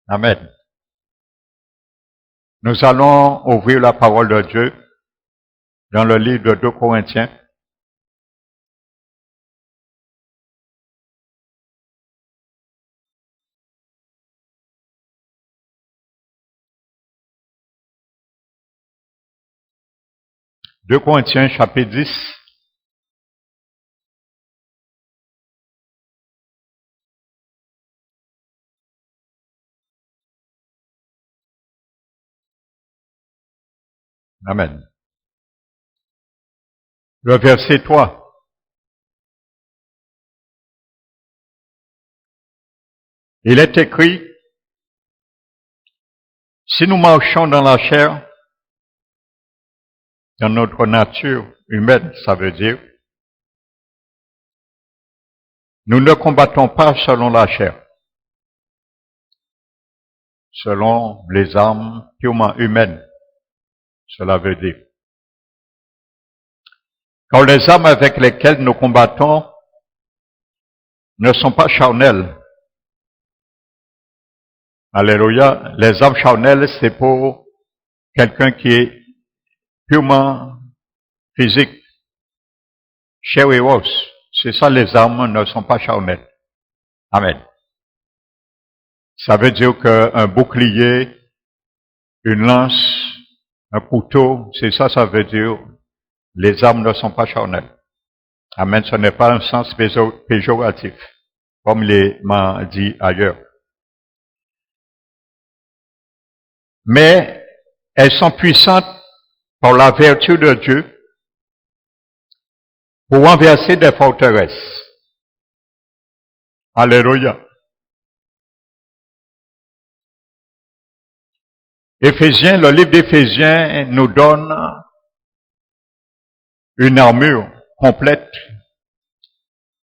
Amen. Nous allons ouvrir la parole de Dieu dans le livre de 2 Corinthiens. Deux Corinthiens chapitre 10. Amen. Le verset 3. Il est écrit, si nous marchons dans la chair, dans notre nature humaine, ça veut dire, nous ne combattons pas selon la chair, selon les armes purement humaines, cela veut dire. Car les armes avec lesquelles nous combattons ne sont pas charnelles. Alléluia. Les armes charnelles, c'est pour quelqu'un qui est purement physique, chair et os. C'est ça, les armes ne sont pas charnelles. Amen. Ça veut dire qu'un bouclier, une lance, un couteau, c'est ça, ça veut dire les armes ne sont pas charnelles. Amen. Ce n'est pas un sens péjoratif, comme il m'a dit ailleurs. Mais elles sont puissantes par la vertu de Dieu pour renverser des forteresses. Alléluia. Éphésiens, le livre d'Éphésiens nous donne une armure complète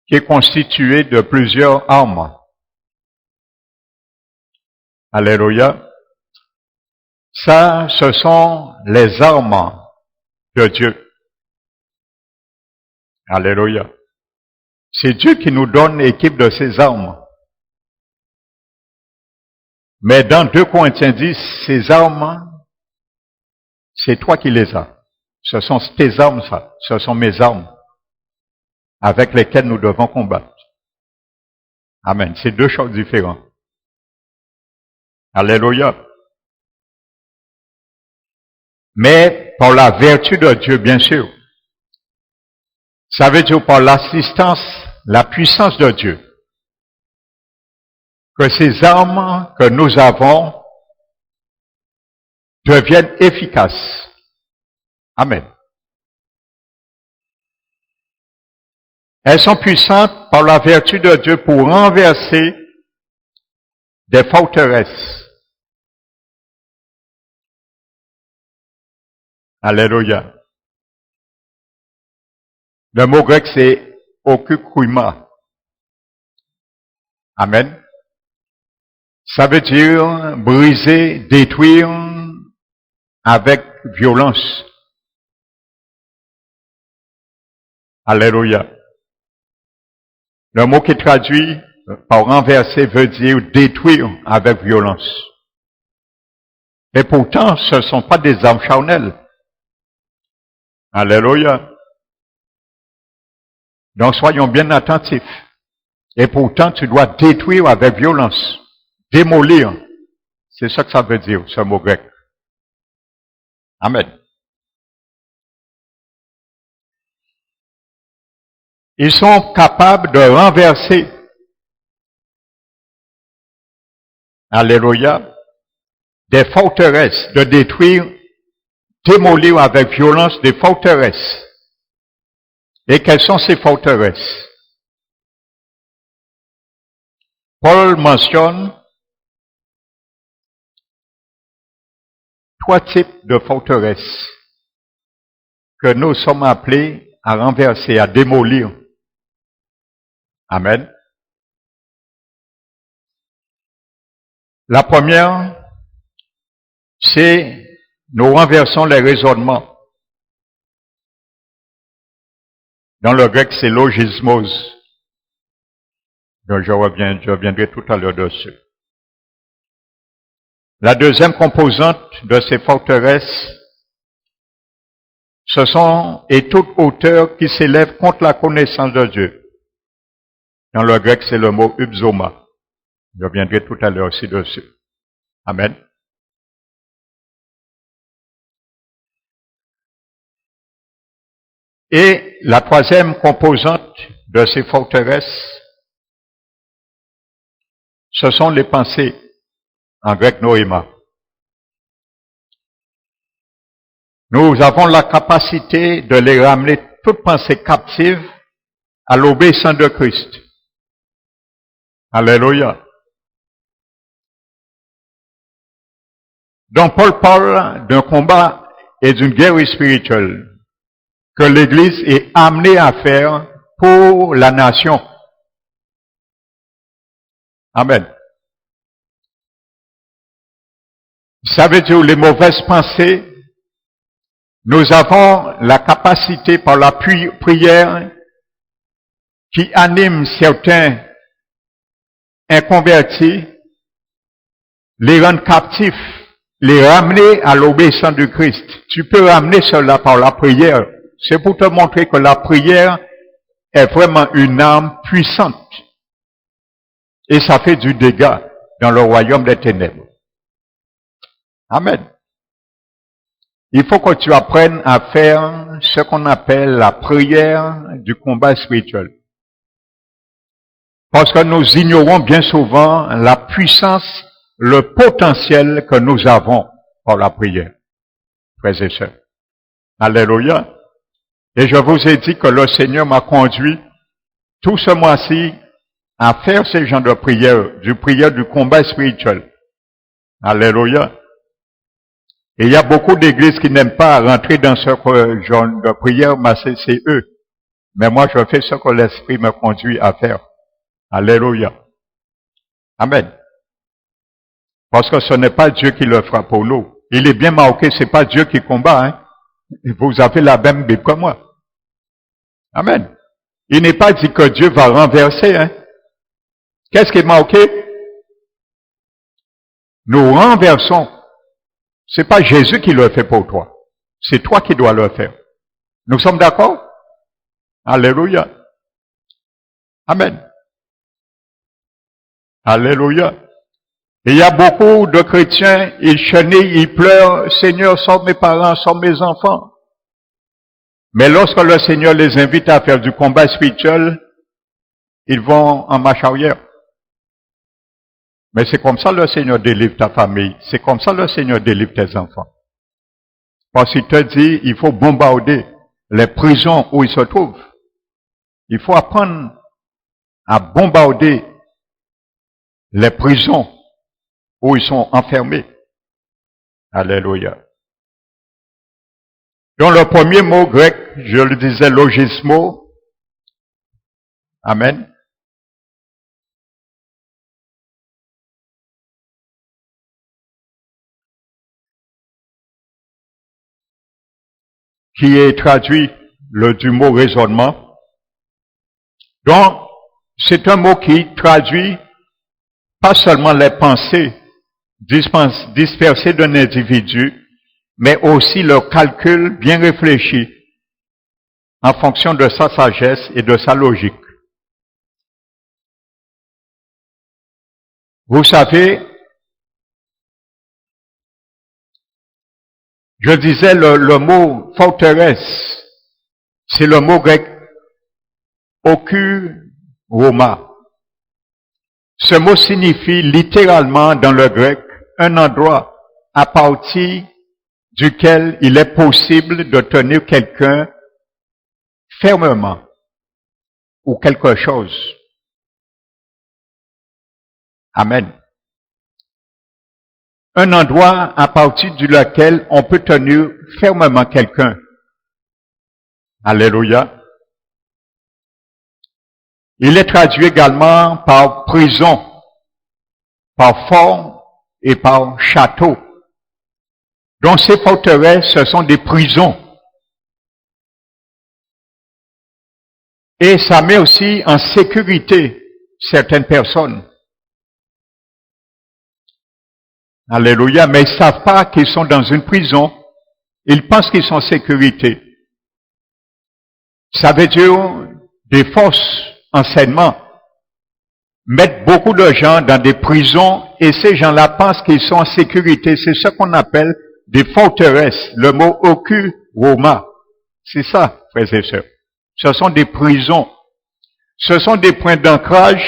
qui est constituée de plusieurs armes. Alléluia. Ça, ce sont les armes de Dieu. Alléluia. C'est Dieu qui nous donne l'équipe de ces armes. Mais dans 2 Corinthiens 10, ces armes, c'est toi qui les as. Ce sont tes armes, ça. Ce sont mes armes avec lesquelles nous devons combattre. Amen. C'est deux choses différentes. Alléluia. Mais par la vertu de Dieu, bien sûr. Ça veut dire par l'assistance, la puissance de Dieu. Que ces armes que nous avons deviennent efficaces. Amen. Elles sont puissantes par la vertu de Dieu pour renverser des forteresses. Alléluia. Le mot grec c'est okukruima. Amen. Ça veut dire briser, détruire avec violence. Alléluia. Le mot qui traduit par renverser veut dire détruire avec violence. Et pourtant, ce ne sont pas des armes charnelles. Alléluia. Donc soyons bien attentifs. Et pourtant, tu dois détruire avec violence. Démolir. C'est ça que ça veut dire, ce mot grec. Amen. Ils sont capables de renverser. Alléluia. Des forteresses, de détruire, démolir avec violence des forteresses. Et quelles sont ces forteresses? Paul mentionne 3 types de forteresses que nous sommes appelés à renverser, à démolir. Amen. La première, c'est nous renversons les raisonnements. Dans le grec, c'est logismos. Donc je reviendrai tout à l'heure dessus. La deuxième composante de ces forteresses, ce sont et toute hauteur qui s'élève contre la connaissance de Dieu. Dans le grec, c'est le mot upsoma. Je reviendrai tout à l'heure aussi dessus. Amen. Et la troisième composante de ces forteresses, ce sont les pensées, en grec noéma. Nous avons la capacité de les ramener toutes pensées captives à l'obéissance de Christ. Alléluia. Donc Paul parle d'un combat et d'une guerre spirituelle que l'Église est amenée à faire pour la nation. Amen. Ça veut dire les mauvaises pensées, nous avons la capacité par la prière qui anime certains inconvertis, les rendre captifs, les ramener à l'obéissance du Christ. Tu peux ramener cela par la prière. C'est pour te montrer que la prière est vraiment une arme puissante. Et ça fait du dégât dans le royaume des ténèbres. Amen. Il faut que tu apprennes à faire ce qu'on appelle la prière du combat spirituel. Parce que nous ignorons bien souvent la puissance, le potentiel que nous avons par la prière, frères et sœurs. Alléluia. Et je vous ai dit que le Seigneur m'a conduit tout ce mois-ci à faire ce genre de prière du combat spirituel. Alléluia. Et il y a beaucoup d'églises qui n'aiment pas rentrer dans ce genre de prière, mais c'est eux. Mais moi, je fais ce que l'Esprit me conduit à faire. Alléluia. Amen. Parce que ce n'est pas Dieu qui le fera pour nous. Il est bien marqué, c'est pas Dieu qui combat, hein. Vous avez la même Bible que moi. Amen. Il n'est pas dit que Dieu va renverser, hein. Qu'est-ce qui est marqué? Nous renversons. C'est pas Jésus qui le fait pour toi. C'est toi qui dois le faire. Nous sommes d'accord? Alléluia. Amen. Alléluia. Et il y a beaucoup de chrétiens, ils chenillent, ils pleurent, Seigneur, sauve mes parents, sauve mes enfants. Mais lorsque le Seigneur les invite à faire du combat spirituel, ils vont en marche arrière. Mais c'est comme ça le Seigneur délivre ta famille. C'est comme ça le Seigneur délivre tes enfants. Parce qu'il te dit, il faut bombarder les prisons où ils se trouvent. Il faut apprendre à bombarder les prisons où ils sont enfermés. Alléluia. Donc le premier mot grec, je le disais, logismo. Amen. Qui est traduit du mot raisonnement. Donc, c'est un mot qui traduit pas seulement les pensées dispersées d'un individu, mais aussi le calcul bien réfléchi en fonction de sa sagesse et de sa logique. Vous savez, je disais le mot forteresse, c'est le mot grec okuroma. Ce mot signifie littéralement dans le grec un endroit à partir duquel il est possible de tenir quelqu'un fermement ou quelque chose. Amen. Un endroit à partir duquel on peut tenir fermement quelqu'un. Alléluia. Il est traduit également par prison, par fort et par château. Donc ces forteresses, ce sont des prisons. Et ça met aussi en sécurité certaines personnes. Alléluia, mais ils ne savent pas qu'ils sont dans une prison. Ils pensent qu'ils sont en sécurité. Ça veut dire des fausses enseignements mettent beaucoup de gens dans des prisons et ces gens-là pensent qu'ils sont en sécurité. C'est ce qu'on appelle des forteresses. Le mot okuroma. C'est ça, frères et sœurs. Ce sont des prisons. Ce sont des points d'ancrage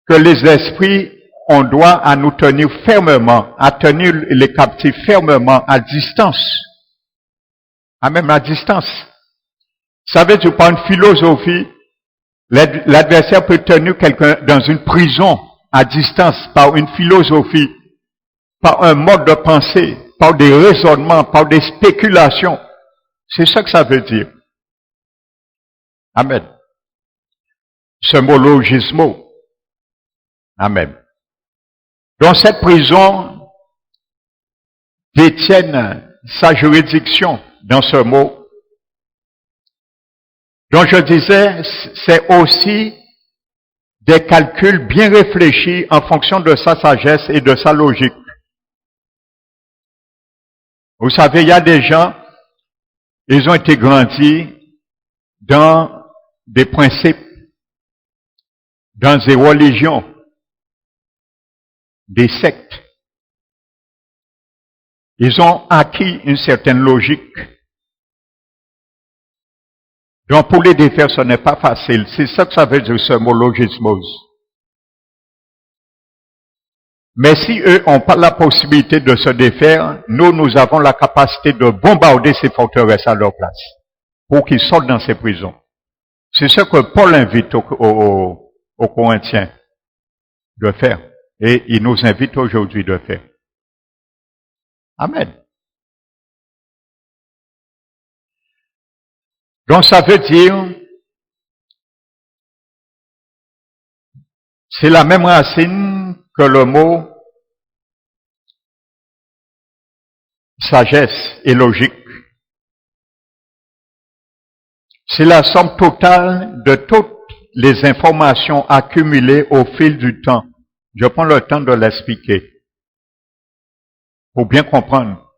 que les esprits, on doit à nous tenir fermement, à tenir les captifs fermement à distance. À même à distance. Ça veut dire par une philosophie, l'adversaire peut tenir quelqu'un dans une prison à distance par une philosophie, par un mode de pensée, par des raisonnements, par des spéculations. C'est ça que ça veut dire. Amen. Ce mot logismo. Amen. Donc cette prison détienne sa juridiction dans ce mot. Donc je disais, c'est aussi des calculs bien réfléchis en fonction de sa sagesse et de sa logique. Vous savez, il y a des gens, ils ont été grandis dans des principes, dans des religions, des sectes. Ils ont acquis une certaine logique. Donc pour les défaire, ce n'est pas facile. C'est ça que ça veut dire ce mot logismos. Mais si eux n'ont pas la possibilité de se défaire, nous avons la capacité de bombarder ces forteresses à leur place pour qu'ils sortent dans ces prisons. C'est ce que Paul invite aux Corinthiens de faire. Et il nous invite aujourd'hui de faire. Amen. Donc ça veut dire, c'est la même racine que le mot sagesse et logique. C'est la somme totale de toutes les informations accumulées au fil du temps. Je prends le temps de l'expliquer pour bien comprendre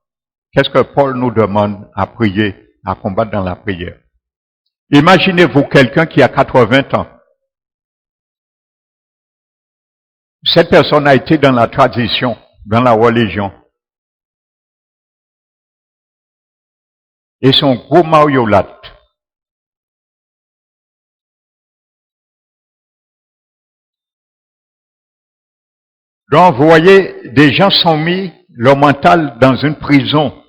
qu'est-ce que Paul nous demande à prier, à combattre dans la prière. Imaginez-vous quelqu'un qui a 80 ans. Cette personne a été dans la tradition, dans la religion. Et son gros mariolate. Donc, vous voyez, des gens sont mis leur mental dans une prison.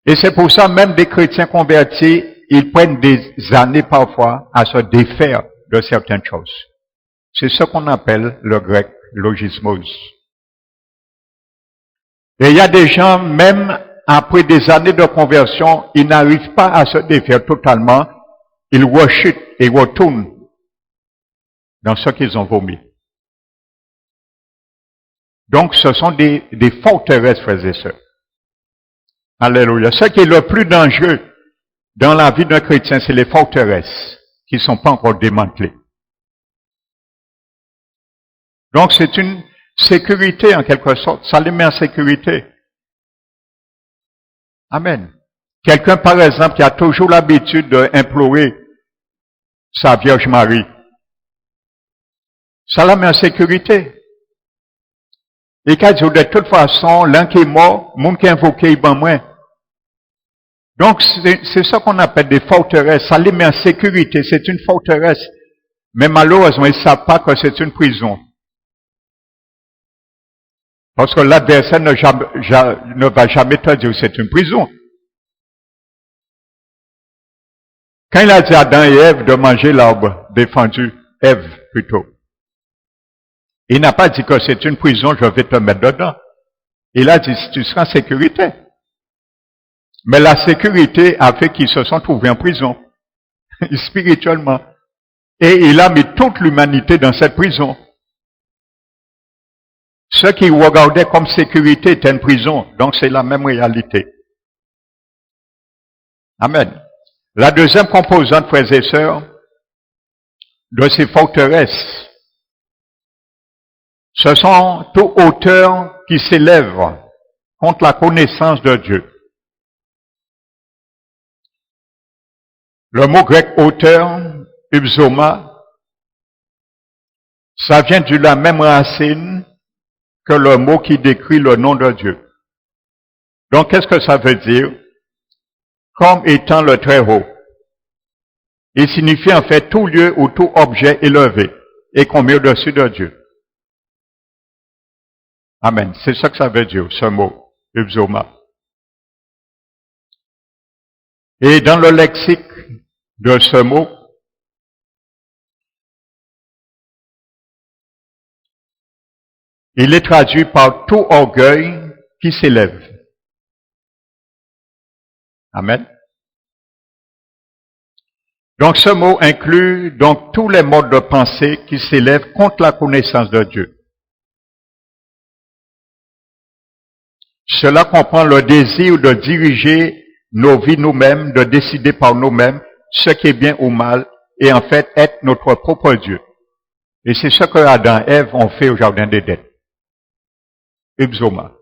Et c'est pour ça, même des chrétiens convertis, ils prennent des années parfois à se défaire de certaines choses. C'est ce qu'on appelle le grec logismos. Et il y a des gens, même après des années de conversion, ils n'arrivent pas à se défaire totalement. Ils rechutent et retournent dans ce qu'ils ont vomi. Donc, ce sont des forteresses, frères et sœurs. Alléluia. Ce qui est le plus dangereux dans la vie d'un chrétien, c'est les forteresses qui ne sont pas encore démantelées. Donc, c'est une sécurité en quelque sorte. Ça les met en sécurité. Amen. Quelqu'un, par exemple, qui a toujours l'habitude d'implorer sa Vierge Marie, ça la met en sécurité. Et qu'elle dit, de toute façon, l'un qui est mort, le monde qui est invoqué, il va moins. Donc, c'est ce qu'on appelle des forteresses. Ça les met en sécurité. C'est une forteresse. Mais malheureusement, ils ne savent pas que c'est une prison. Parce que l'adversaire ne va jamais te dire que c'est une prison. Quand il a dit à Adam et Ève de manger l'arbre défendu, Ève plutôt, il n'a pas dit que c'est une prison, je vais te mettre dedans. Il a dit, tu seras en sécurité. Mais la sécurité a fait qu'ils se sont trouvés en prison, spirituellement. Et il a mis toute l'humanité dans cette prison. Ce qui regardait comme sécurité était une prison, donc c'est la même réalité. Amen. La deuxième composante, frères et sœurs, de ces forteresses. Ce sont tous hauteurs qui s'élèvent contre la connaissance de Dieu. Le mot grec hauteur, upsoma, ça vient de la même racine que le mot qui décrit le nom de Dieu. Donc, qu'est-ce que ça veut dire? Comme étant le très haut. Il signifie en fait tout lieu ou tout objet élevé et qu'on met au-dessus de Dieu. Amen. C'est ça que ça veut dire, ce mot, upsoma. Et dans le lexique de ce mot, il est traduit par tout orgueil qui s'élève. Amen. Donc ce mot inclut donc tous les modes de pensée qui s'élèvent contre la connaissance de Dieu. Cela comprend le désir de diriger nos vies nous-mêmes, de décider par nous-mêmes ce qui est bien ou mal, et en fait être notre propre Dieu. Et c'est ce que Adam et Ève ont fait au Jardin d'Éden. Upsoma.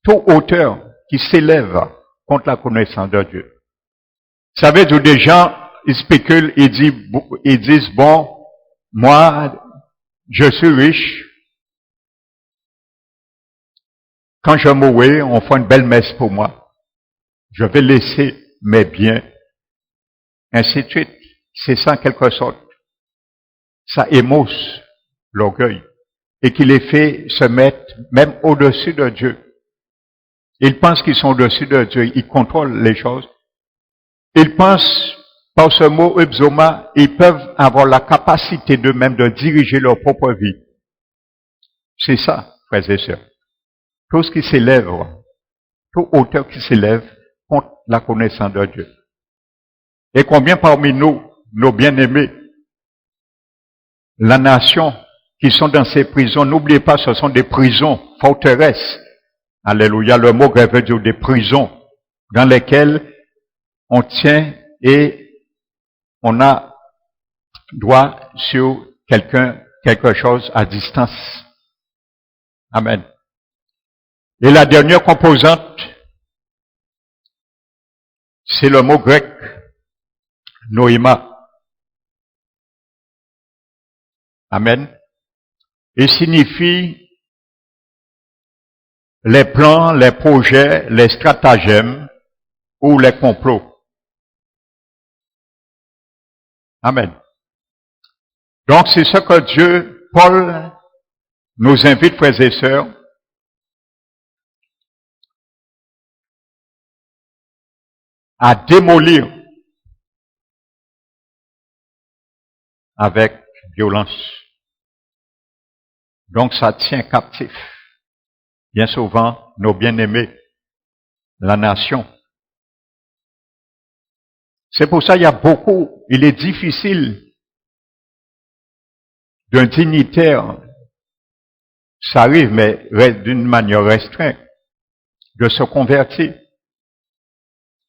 Tout auteur qui s'élève contre la connaissance de Dieu. Vous savez, des gens, ils spéculent, ils disent, bon, moi, je suis riche. Quand je mourrai, on fait une belle messe pour moi. Je vais laisser mes biens. Ainsi de suite. C'est ça en quelque sorte. Ça émousse l'orgueil. Et qui les fait se mettre même au-dessus de Dieu. Ils pensent qu'ils sont au-dessus de Dieu. Ils contrôlent les choses. Ils pensent, par ce mot upsoma, ils peuvent avoir la capacité d'eux-mêmes de diriger leur propre vie. C'est ça, frères et sœurs. Tout ce qui s'élève, tout auteur qui s'élève contre la connaissance de Dieu. Et combien parmi nous, nos bien-aimés, la nation qui sont dans ces prisons, n'oubliez pas, ce sont des prisons, forteresses. Alléluia, le mot grec veut dire des prisons dans lesquelles on tient et on a droit sur quelque chose à distance. Amen. Et la dernière composante, c'est le mot grec noïma. Amen. Il signifie les plans, les projets, les stratagèmes ou les complots. Amen. Donc c'est ce que Dieu, Paul, nous invite, frères et sœurs, à démolir avec violence. Donc ça tient captif, bien souvent, nos bien-aimés, la nation. C'est pour ça qu'il y a beaucoup, il est difficile d'un dignitaire, ça arrive, mais d'une manière restreinte, de se convertir.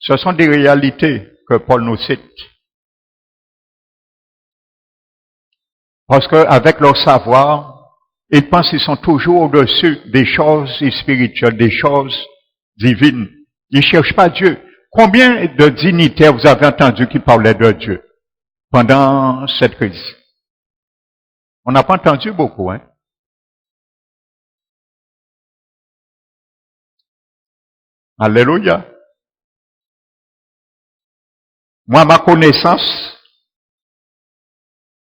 Ce sont des réalités que Paul nous cite. Parce qu'avec leur savoir, ils pensent qu'ils sont toujours au-dessus des choses spirituelles, des choses divines. Ils ne cherchent pas Dieu. Combien de dignitaires vous avez entendu qui parlaient de Dieu pendant cette crise? On n'a pas entendu beaucoup, hein? Alléluia. Moi, à ma connaissance,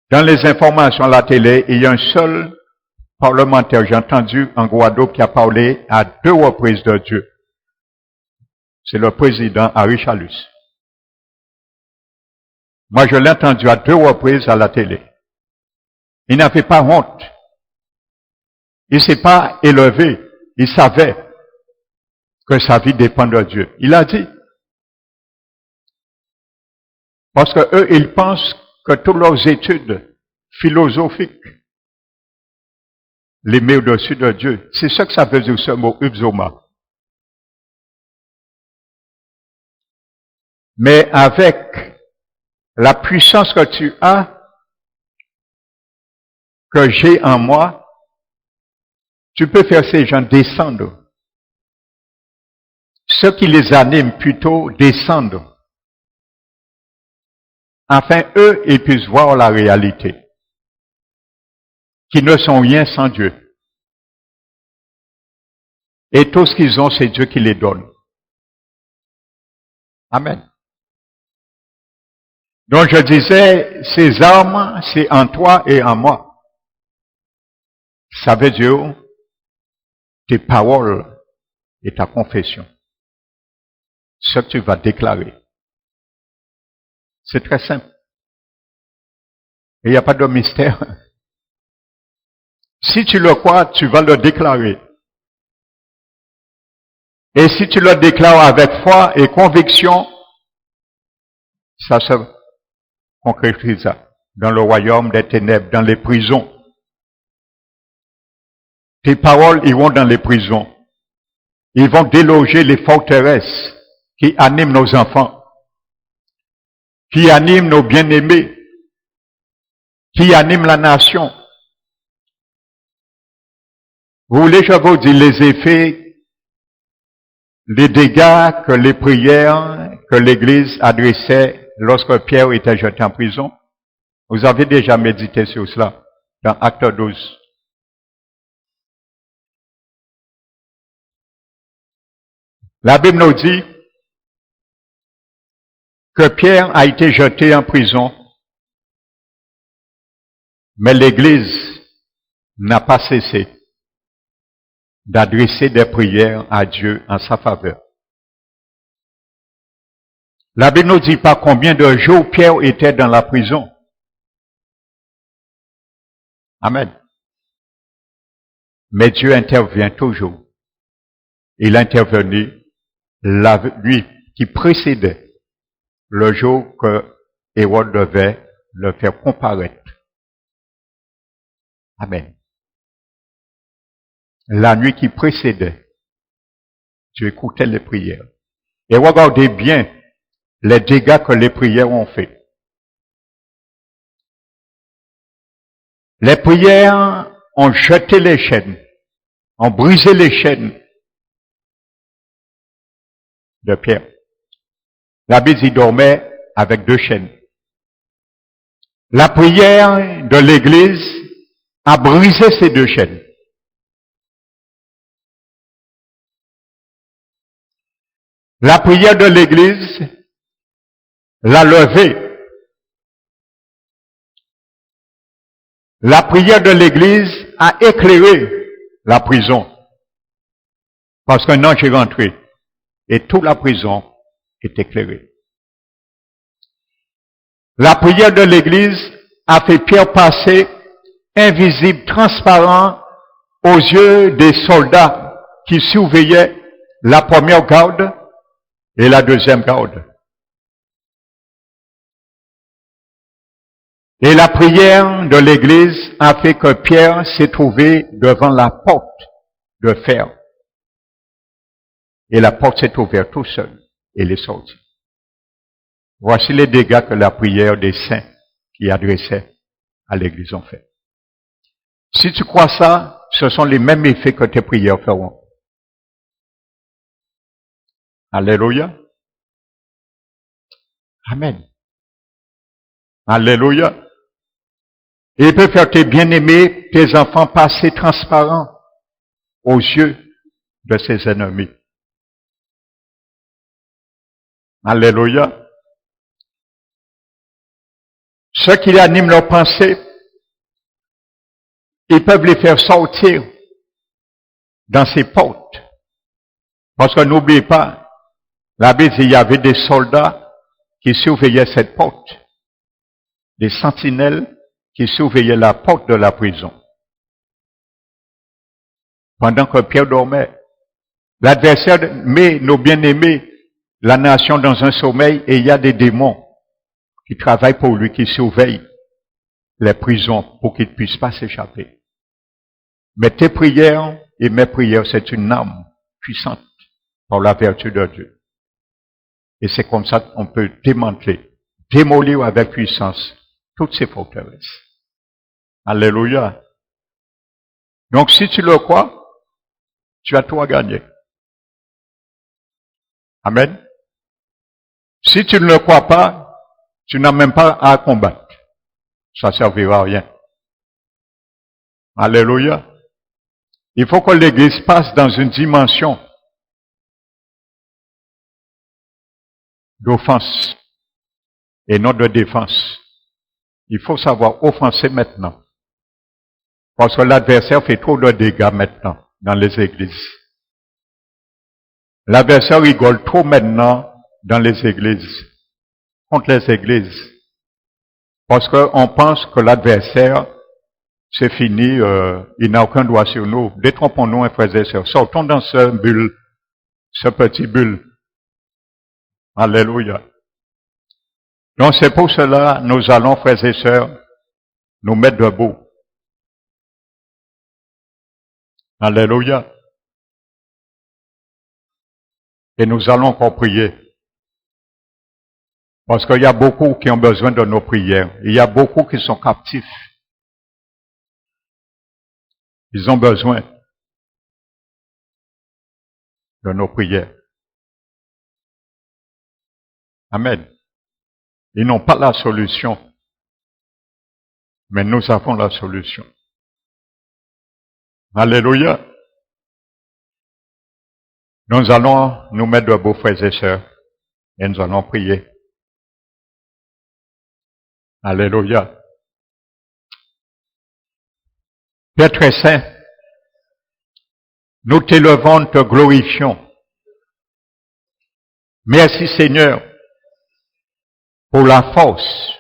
dans les informations à la télé, il y a un seul parlementaire, j'ai entendu en Guadeloupe, qui a parlé à 2 reprises de Dieu. C'est le président Harry Chalus. Moi, je l'ai entendu à 2 reprises à la télé. Il n'avait pas honte. Il ne s'est pas élevé. Il savait que sa vie dépend de Dieu. Il a dit. Parce que eux, ils pensent que toutes leurs études philosophiques les met au-dessus de Dieu. C'est ça que ça veut dire ce mot upsoma. Mais avec la puissance que tu as, que j'ai en moi, tu peux faire ces gens descendre. Ceux qui les animent plutôt descendre, afin eux, ils puissent voir la réalité, qu'ils ne sont rien sans Dieu. Et tout ce qu'ils ont, c'est Dieu qui les donne. Amen. Donc je disais, ces armes, c'est en toi et en moi. Ça veut dire tes paroles et ta confession. Ce que tu vas déclarer. C'est très simple. Il n'y a pas de mystère. Si tu le crois, tu vas le déclarer. Et si tu le déclares avec foi et conviction, ça se concrétisera dans le royaume des ténèbres, dans les prisons. Tes paroles iront dans les prisons. Ils vont déloger les forteresses qui animent nos enfants, qui animent nos bien-aimés, qui animent la nation. Vous voulez, je vous dis les effets, les dégâts que les prières que l'Église adressait lorsque Pierre était jeté en prison? Vous avez déjà médité sur cela dans Acte 12. La Bible nous dit que Pierre a été jeté en prison, mais l'Église n'a pas cessé d'adresser des prières à Dieu en sa faveur. La Bible ne nous dit pas combien de jours Pierre était dans la prison. Amen. Mais Dieu intervient toujours. Il est intervenu la nuit qui précédait le jour que Hérode devait le faire comparaître. Amen. La nuit qui précédait, Dieu écoutait les prières. Et regardez bien les dégâts que les prières ont fait. Les prières ont jeté les chaînes, ont brisé les chaînes de Pierre. La Bible y dormait avec 2 chaînes. La prière de l'Église a brisé ces 2 chaînes. La prière de l'Église l'a levé. La prière de l'Église a éclairé la prison. Parce qu'un ange est rentré et toute la prison est éclairée. La prière de l'Église a fait Pierre passer invisible, transparent aux yeux des soldats qui surveillaient la première garde et la deuxième garde. Et la prière de l'Église a fait que Pierre s'est trouvé devant la porte de fer. Et la porte s'est ouverte tout seul et il est sorti. Voici les dégâts que la prière des saints qui adressaient à l'Église ont fait. Si tu crois ça, ce sont les mêmes effets que tes prières feront. Alléluia. Amen. Alléluia. Et il peut faire tes bien-aimés, tes enfants passer transparents aux yeux de ses ennemis. Alléluia. Ceux qui animent leurs pensées, ils peuvent les faire sortir dans ces portes. Parce que n'oubliez pas, la Bible dit qu'il y avait des soldats qui surveillaient cette porte. Des sentinelles qui surveillaient la porte de la prison. Pendant que Pierre dormait, l'adversaire met nos bien-aimés, la nation dans un sommeil, et il y a des démons qui travaillent pour lui, qui surveillent les prisons pour qu'ils ne puissent pas s'échapper. Mais tes prières et mes prières, c'est une arme puissante par la vertu de Dieu. Et c'est comme ça qu'on peut démolir avec puissance toutes ces forteresses. Alléluia. Donc si tu le crois, tu as tout à gagner. Amen. Si tu ne le crois pas, tu n'as même pas à combattre. Ça ne servira à rien. Alléluia. Il faut que l'Église passe dans une dimension d'offense et non de défense. Il faut savoir offenser maintenant. Parce que l'adversaire fait trop de dégâts maintenant dans les églises. L'adversaire rigole trop maintenant dans les églises, contre les églises. Parce qu'on pense que l'adversaire, c'est fini, il n'a aucun droit sur nous. Détrompons-nous, frères et sœurs. Sortons dans ce bulle, ce petit bulle. Alléluia. Donc c'est pour cela, nous allons, frères et sœurs, nous mettre debout. Alléluia. Et nous allons encore prier. Parce qu'il y a beaucoup qui ont besoin de nos prières. Il y a beaucoup qui sont captifs. Ils ont besoin de nos prières. Amen. Ils n'ont pas la solution. Mais nous avons la solution. Alléluia. Nous allons nous mettre debout, frères et sœurs, et nous allons prier. Alléluia. Père très saint, nous t'élevons, te glorifions. Merci Seigneur pour la force,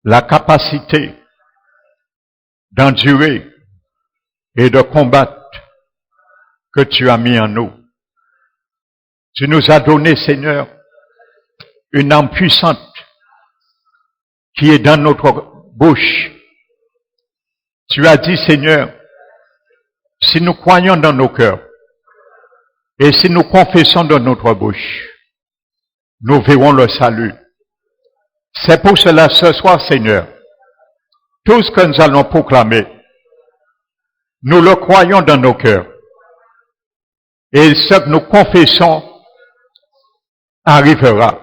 la capacité d'endurer et de combattre que tu as mis en nous. Tu nous as donné, Seigneur, une âme puissante qui est dans notre bouche. Tu as dit, Seigneur, si nous croyons dans nos cœurs et si nous confessons dans notre bouche, nous verrons le salut. C'est pour cela ce soir, Seigneur, tout ce que nous allons proclamer, nous le croyons dans nos cœurs. Et ce que nous confessons arrivera.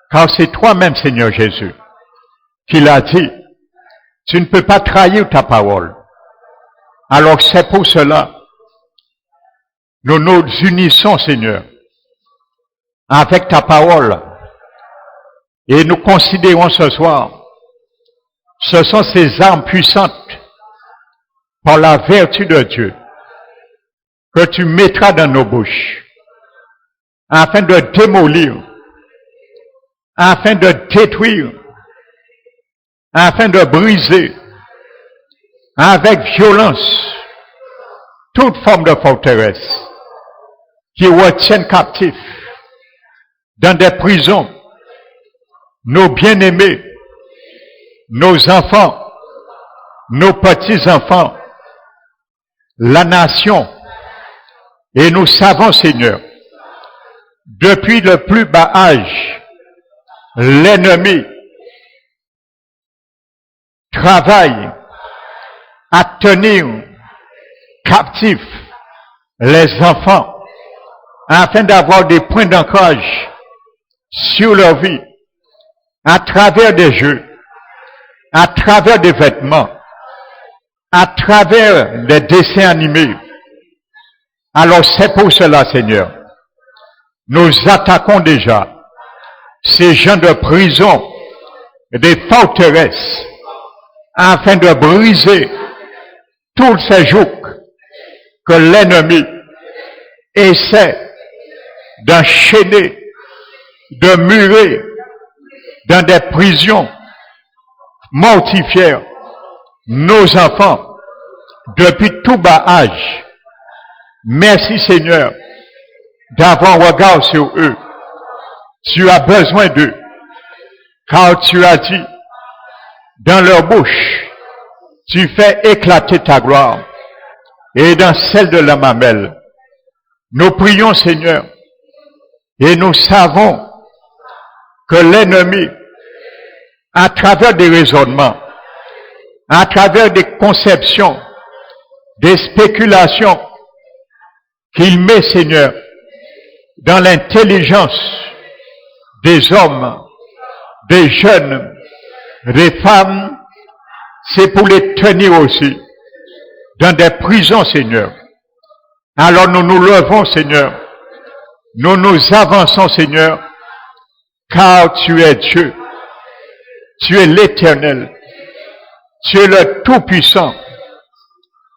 Car c'est toi-même, Seigneur Jésus, qui l'a dit. Tu ne peux pas trahir ta parole. Alors c'est pour cela, nous nous unissons, Seigneur, avec ta parole. Et nous considérons ce soir, ce sont ces armes puissantes par la vertu de Dieu que tu mettras dans nos bouches afin de démolir, afin de détruire, afin de briser avec violence toute forme de forteresse qui retiennent captifs dans des prisons nos bien-aimés, nos enfants, nos petits-enfants, la nation. Et nous savons, Seigneur, depuis le plus bas âge, l'ennemi travaille à tenir captifs les enfants afin d'avoir des points d'ancrage sur leur vie à travers des jeux, à travers des vêtements, à travers des dessins animés. Alors c'est pour cela, Seigneur, nous attaquons déjà ces gens de prison, des forteresses, afin de briser tous ces jougs que l'ennemi essaie d'enchaîner, de murer dans des prisons mortifiées nos enfants depuis tout bas âge. Merci Seigneur d'avoir un regard sur eux. Tu as besoin d'eux, car tu as dit, dans leur bouche, tu fais éclater ta gloire, et dans celle de la mamelle. Nous prions Seigneur, et nous savons que l'ennemi, à travers des raisonnements, à travers des conceptions, des spéculations qu'il met, Seigneur, dans l'intelligence des hommes, des jeunes, des femmes, c'est pour les tenir aussi dans des prisons, Seigneur. Alors nous nous levons, Seigneur. Nous nous avançons, Seigneur, car tu es Dieu. Tu es l'Éternel. Tu es le Tout-Puissant,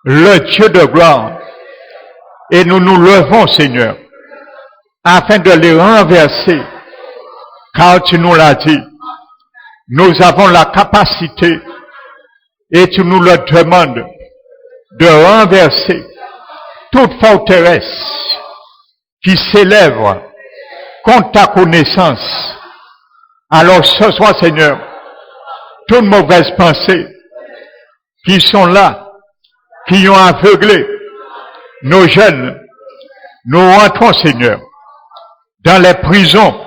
le Dieu de gloire. Et nous nous levons, Seigneur, afin de les renverser, car tu nous l'as dit. Nous avons la capacité, et tu nous le demandes, de renverser toute forteresse qui s'élève contre ta connaissance. Alors ce soir, Seigneur, toutes mauvaises pensées qui sont là, qui ont aveuglé nos jeunes, nous rentrons, Seigneur, dans les prisons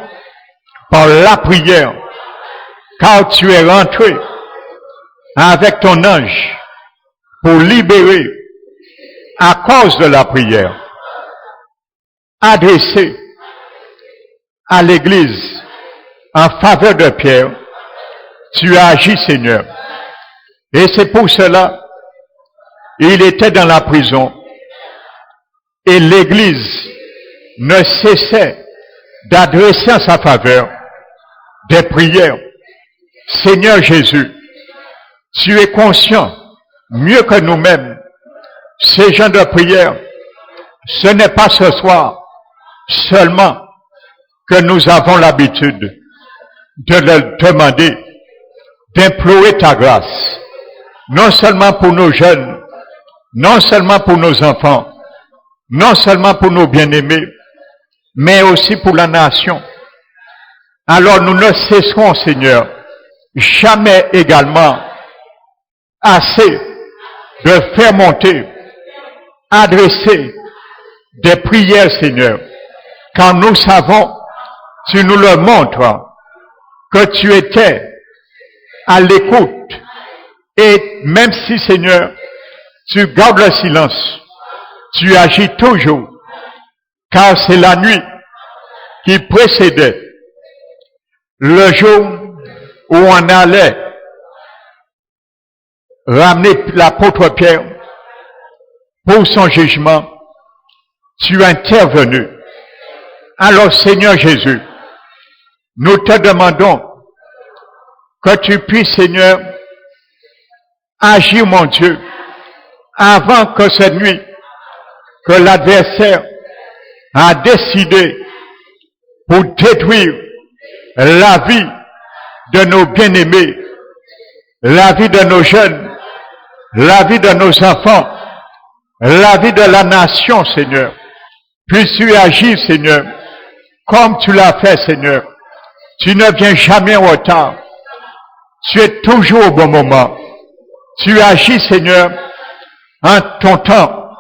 par la prière, car tu es rentré avec ton ange pour libérer à cause de la prière, adressée à l'Église en faveur de Pierre. Tu as agi, Seigneur. Et c'est pour cela, il était dans la prison et l'Église ne cessait d'adresser en sa faveur des prières. Seigneur Jésus, tu es conscient, mieux que nous-mêmes, ces gens de prière, ce n'est pas ce soir seulement que nous avons l'habitude de le demander, d'implorer ta grâce, non seulement pour nos jeunes, non seulement pour nos enfants, non seulement pour nos bien-aimés, mais aussi pour la nation. Alors nous ne cesserons, Seigneur, jamais également assez de faire monter, adresser des prières, Seigneur, car nous savons, tu nous le montres, que tu étais à l'écoute. Et même si, Seigneur, tu gardes le silence, tu agis toujours, car c'est la nuit qui précédait le jour où on allait ramener l'apôtre Pierre pour son jugement. Tu es intervenu. Alors, Seigneur Jésus, nous te demandons que tu puisses, Seigneur, agir, mon Dieu, avant que cette nuit, que l'adversaire a décidé pour détruire la vie de nos bien-aimés, la vie de nos jeunes, la vie de nos enfants, la vie de la nation, Seigneur. Puisses-tu agir, Seigneur, comme tu l'as fait, Seigneur. Tu ne viens jamais en retard. Tu es toujours au bon moment. Tu agis, Seigneur, en ton temps.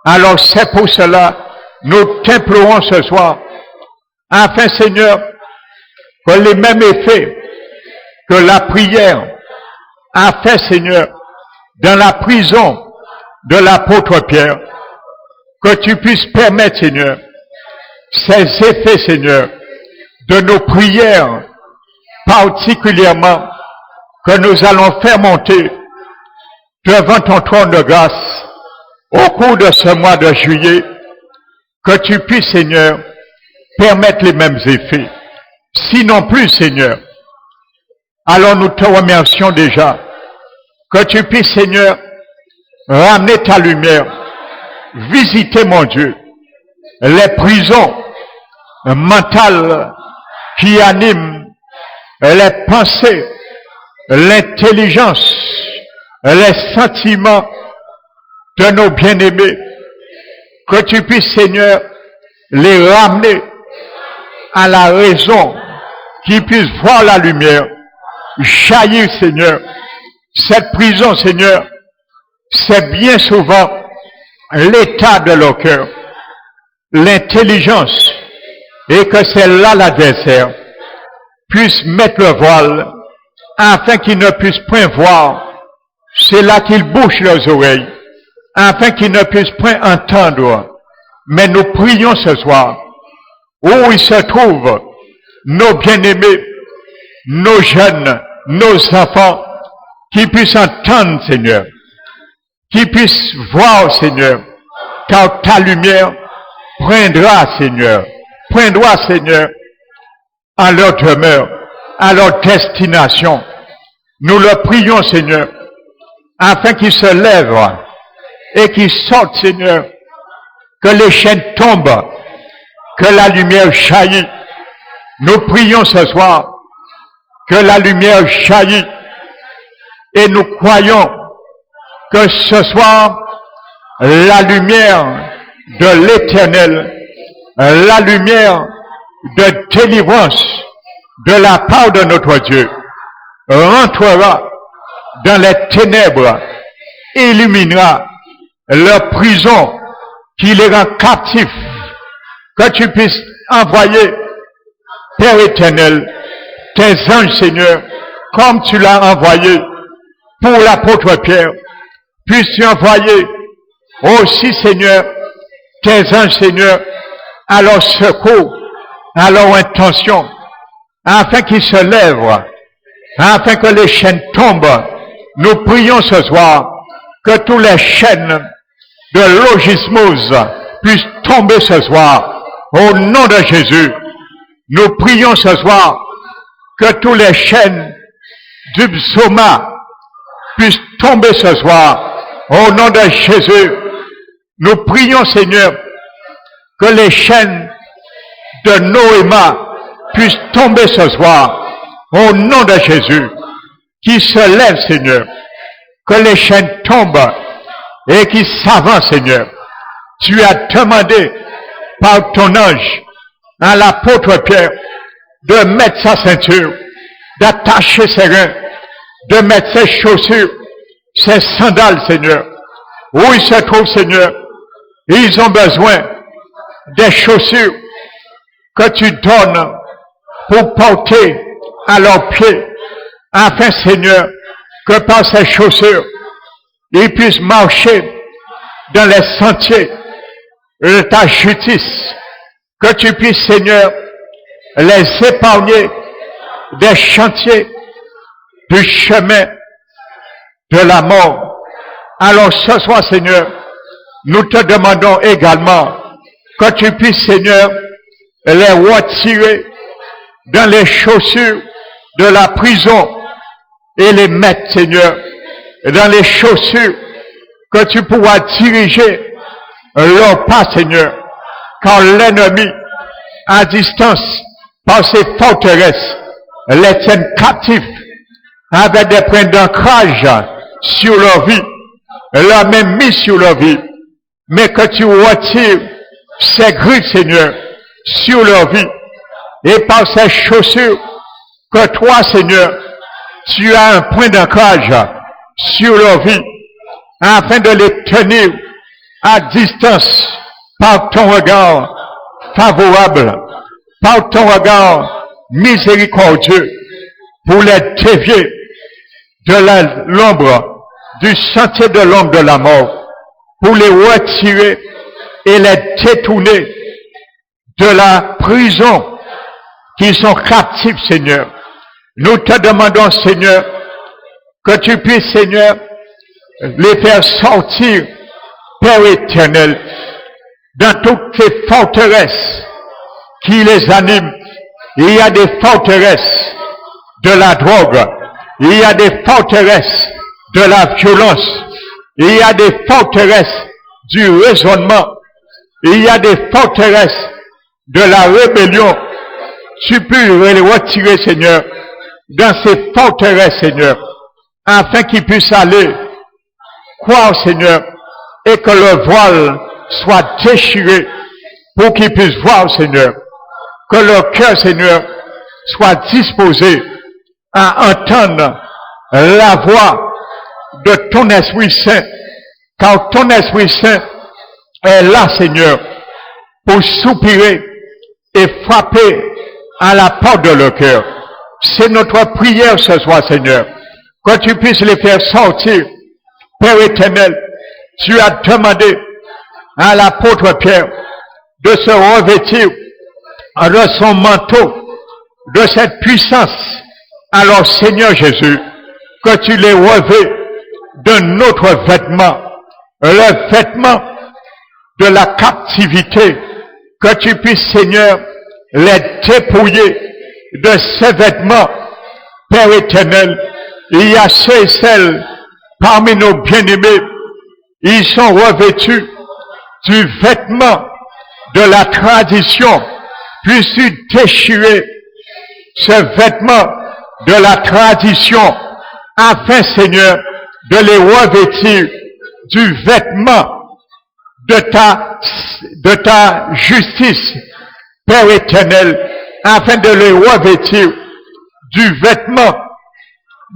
Alors c'est pour cela, nous t'implorons ce soir, afin, Seigneur, que les mêmes effets que la prière a fait, Seigneur, dans la prison de l'apôtre Pierre, que tu puisses permettre, Seigneur, ces effets, Seigneur, de nos prières, particulièrement, que nous allons faire monter devant ton trône de grâce au cours de ce mois de juillet, que tu puisses, Seigneur, permettre les mêmes effets. Sinon plus, Seigneur, alors nous te remercions déjà, que tu puisses, Seigneur, ramener ta lumière, visiter, mon Dieu, les prisons mentales qui animent les pensées, l'intelligence, les sentiments de nos bien-aimés, que tu puisses, Seigneur, les ramener à la raison, qu'ils puissent voir la lumière, jaillir, Seigneur. Cette prison, Seigneur, c'est bien souvent l'état de leur cœur, l'intelligence, et que c'est là l'adversaire puisse mettre le voile, afin qu'ils ne puissent point voir. C'est là qu'ils bouchent leurs oreilles, afin qu'ils ne puissent point entendre. Mais nous prions ce soir, où ils se trouvent, nos bien-aimés, nos jeunes, nos enfants, qui puissent entendre, Seigneur, qui puissent voir, Seigneur, car ta lumière prendra, Seigneur, à leur demeure, à leur destination. Nous le prions, Seigneur, afin qu'ils se lèvent et qu'ils sortent, Seigneur, que les chaînes tombent, que la lumière jaillit. Nous prions ce soir que la lumière jaillit et nous croyons que ce soir, la lumière de l'Éternel, la lumière de délivrance de la part de notre Dieu rentrera dans les ténèbres, illuminera leur prison qui les rend captifs. Que tu puisses envoyer, Père éternel, tes anges, Seigneur, comme tu l'as envoyé pour l'apôtre Pierre. Puisses-tu envoyer aussi, Seigneur, tes anges, Seigneur, à leur secours, à leur intention, afin qu'ils se lèvent, afin que les chaînes tombent. Nous prions ce soir que tous les chaînes de logismose puissent tomber ce soir. Au nom de Jésus, nous prions ce soir que tous les chaînes du psaume puissent tomber ce soir. Au nom de Jésus, nous prions, Seigneur, que les chaînes de Noéma puissent tomber ce soir. Au nom de Jésus, qui se lève, Seigneur, que les chaînes tombent et qui s'avancent, Seigneur. Tu as demandé par ton ange à l'apôtre Pierre de mettre sa ceinture, d'attacher ses reins, de mettre ses chaussures, ses sandales, Seigneur. Où ils se trouvent, Seigneur, ils ont besoin des chaussures que tu donnes pour porter à leurs pieds, afin, Seigneur, que par ces chaussures, ils puissent marcher dans les sentiers de ta justice, que tu puisses, Seigneur, les épargner des chantiers du chemin de la mort. Alors ce soir, Seigneur, nous te demandons également que tu puisses, Seigneur, les retirer dans les chaussures de la prison et les mettre, Seigneur, dans les chaussures que tu pourras diriger leur pas, Seigneur, car l'ennemi, à distance, par ses forteresses, les tiennent captifs avec des points d'ancrage sur leur vie, leur même mis sur leur vie, mais que tu retires ces griffes, Seigneur, sur leur vie, et par ces chaussures, que toi, Seigneur, tu as un point d'ancrage sur leur vie, afin de les tenir à distance par ton regard favorable, par ton regard miséricordieux, pour les dévier de l'ombre, du sentier de l'ombre de la mort, pour les retirer et les détourner de la prison qui sont captifs, Seigneur. Nous te demandons, Seigneur, que tu puisses, Seigneur, les faire sortir, Père éternel, dans toutes ces forteresses qui les animent. Il y a des forteresses de la drogue, il y a des forteresses de la violence, il y a des forteresses du raisonnement, il y a des forteresses de la rébellion. Tu peux les retirer, Seigneur, dans ces forteresses, Seigneur, afin qu'ils puissent aller croire, Seigneur, et que le voile soit déchiré pour qu'ils puissent voir, Seigneur, que leur cœur, Seigneur, soit disposé à entendre la voix de ton Esprit Saint, car ton Esprit Saint est là, Seigneur, pour soupirer et frapper à la porte de leur cœur. C'est notre prière ce soir, Seigneur, que tu puisses les faire sortir, Père éternel, tu as demandé à l'apôtre Pierre de se revêtir de son manteau, de cette puissance. Alors Seigneur Jésus, que tu les revêts d'un autre vêtement, le vêtement de la captivité, que tu puisses, Seigneur, les dépouiller de ces vêtements. Père éternel, il y a ceux et celles parmi nos bien-aimés, ils sont revêtus du vêtement de la tradition. Puisses-tu déchirer ce vêtement de la tradition afin, Seigneur, de les revêtir du vêtement de ta justice, Père éternel, afin de les revêtir du vêtement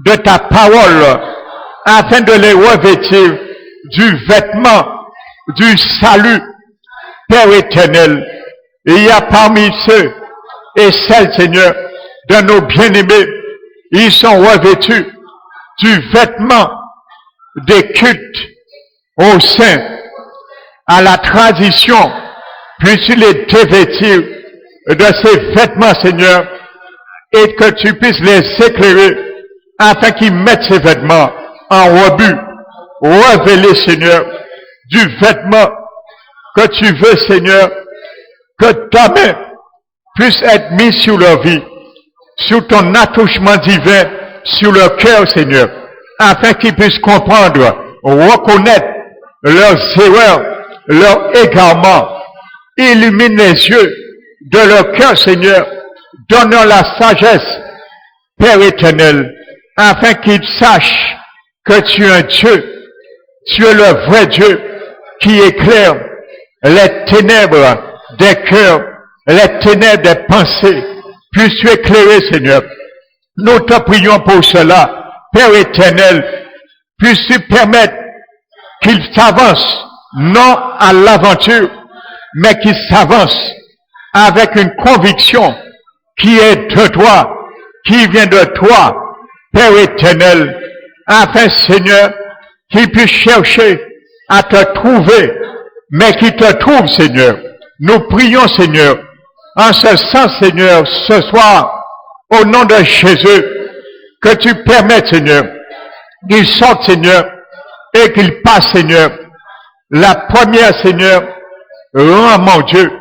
de ta parole, afin de les revêtir du vêtement du salut, Père éternel. Il y a parmi ceux et celles, Seigneur, de nos bien-aimés, ils sont revêtus du vêtement des cultes au sein, à la tradition. Puisses-tu les dévêtir de ces vêtements, Seigneur, et que tu puisses les éclairer afin qu'ils mettent ces vêtements en rebut. Révéler, Seigneur, du vêtement que tu veux, Seigneur, que ta main puisse être mise sur leur vie, sur ton attouchement divin, sur leur cœur, Seigneur, afin qu'ils puissent comprendre, reconnaître leurs erreurs, leurs égarements. Illumine les yeux de leur cœur, Seigneur, donnant la sagesse, Père éternel, afin qu'ils sachent que tu es un Dieu, tu es le vrai Dieu qui éclaire les ténèbres des cœurs, les ténèbres des pensées. Puisses-tu éclairer, Seigneur. Nous te prions pour cela, Père éternel. Puisses-tu permettre qu'ils s'avancent, non à l'aventure, mais qu'ils s'avancent avec une conviction qui est de toi, qui vient de toi, Père éternel, afin, Seigneur, qu'ils puissent chercher à te trouver, mais qu'ils te trouvent, Seigneur. Nous prions, Seigneur, en ce sens, Seigneur, ce soir, au nom de Jésus, que tu permettes, Seigneur, qu'ils sortent, Seigneur, et qu'ils passent, Seigneur. La première, Seigneur, mon Dieu,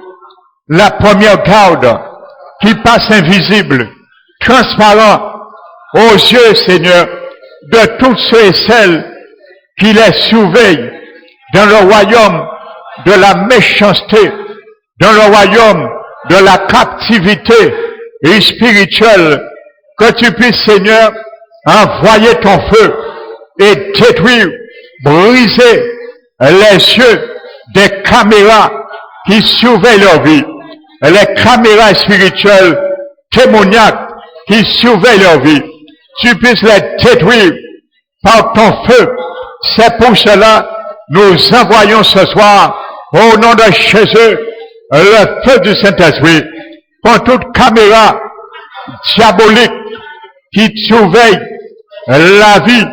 la première garde qui passe invisible, transparent aux yeux, Seigneur, de tous ceux et celles qui les surveillent dans le royaume de la méchanceté, dans le royaume de la captivité et spirituelle, que tu puisses, Seigneur, envoyer ton feu et détruire, briser les yeux des caméras qui surveillent leur vie, les caméras spirituelles, démoniaques qui surveillent leur vie. Tu puisses les détruire par ton feu. C'est pour cela nous envoyons ce soir, au nom de Jésus, le feu du Saint-Esprit, contre toute caméra diabolique qui surveille la vie,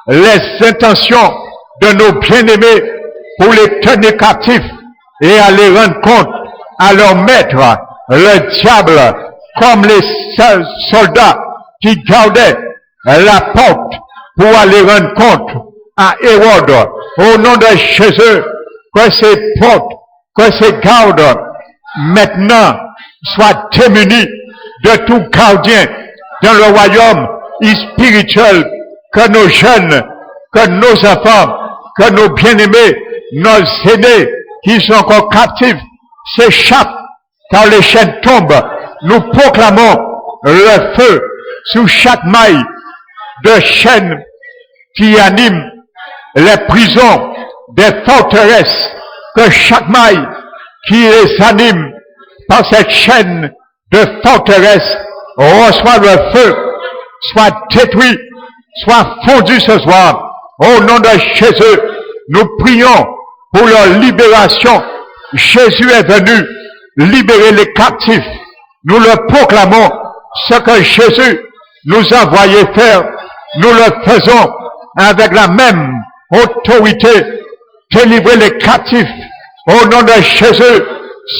les intentions de nos bien-aimés pour les tenir captifs et à les rendre compte à leur maître, le diable, comme les soldats qui gardaient la porte pour aller rendre compte à Hérode. Au nom de Jésus, que ces portes, que ces gardes, maintenant, soient démunis de tout gardien dans le royaume spirituel, que nos jeunes, que nos enfants, que nos bien-aimés, nos aînés qui sont encore captifs s'échappent quand les chaînes tombent. Nous proclamons le feu sous chaque maille de chaînes qui animent les prisons des forteresses, que chaque maille qui les anime par cette chaîne de forteresse reçoit le feu, soit détruit, soit fondu ce soir. Au nom de Jésus, nous prions pour leur libération. Jésus est venu libérer les captifs. Nous le proclamons. Ce que Jésus nous a envoyé faire, nous le faisons avec la même autorité délivrer les captifs. Au nom de Jésus,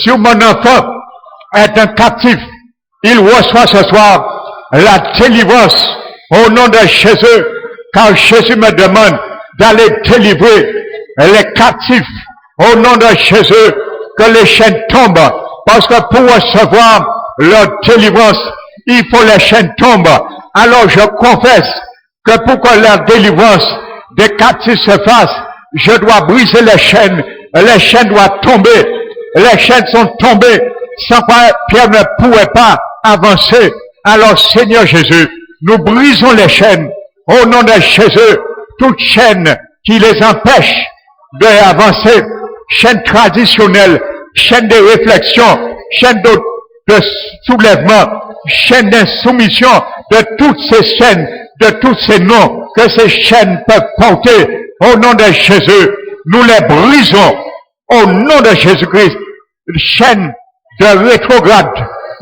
si mon enfant est un captif, il reçoit ce soir la délivrance au nom de Jésus, car Jésus me demande d'aller délivrer les captifs au nom de Jésus, que les chaînes tombent, parce que pour recevoir leur délivrance, il faut les chaînes tombent. Alors je confesse que pour que la délivrance des captifs se fasse, je dois briser les chaînes doivent tomber, les chaînes sont tombées, sans quoi Pierre ne pouvait pas avancer. Alors Seigneur Jésus, nous brisons les chaînes, au nom de Jésus, toute chaîne qui les empêche d'avancer, chaîne traditionnelle, chaîne de réflexion, chaîne de soulèvement, chaîne d'insoumission, de toutes ces chaînes, de tous ces noms que ces chaînes peuvent porter, au nom de Jésus, nous les brisons, au nom de Jésus-Christ, chaînes de rétrograde,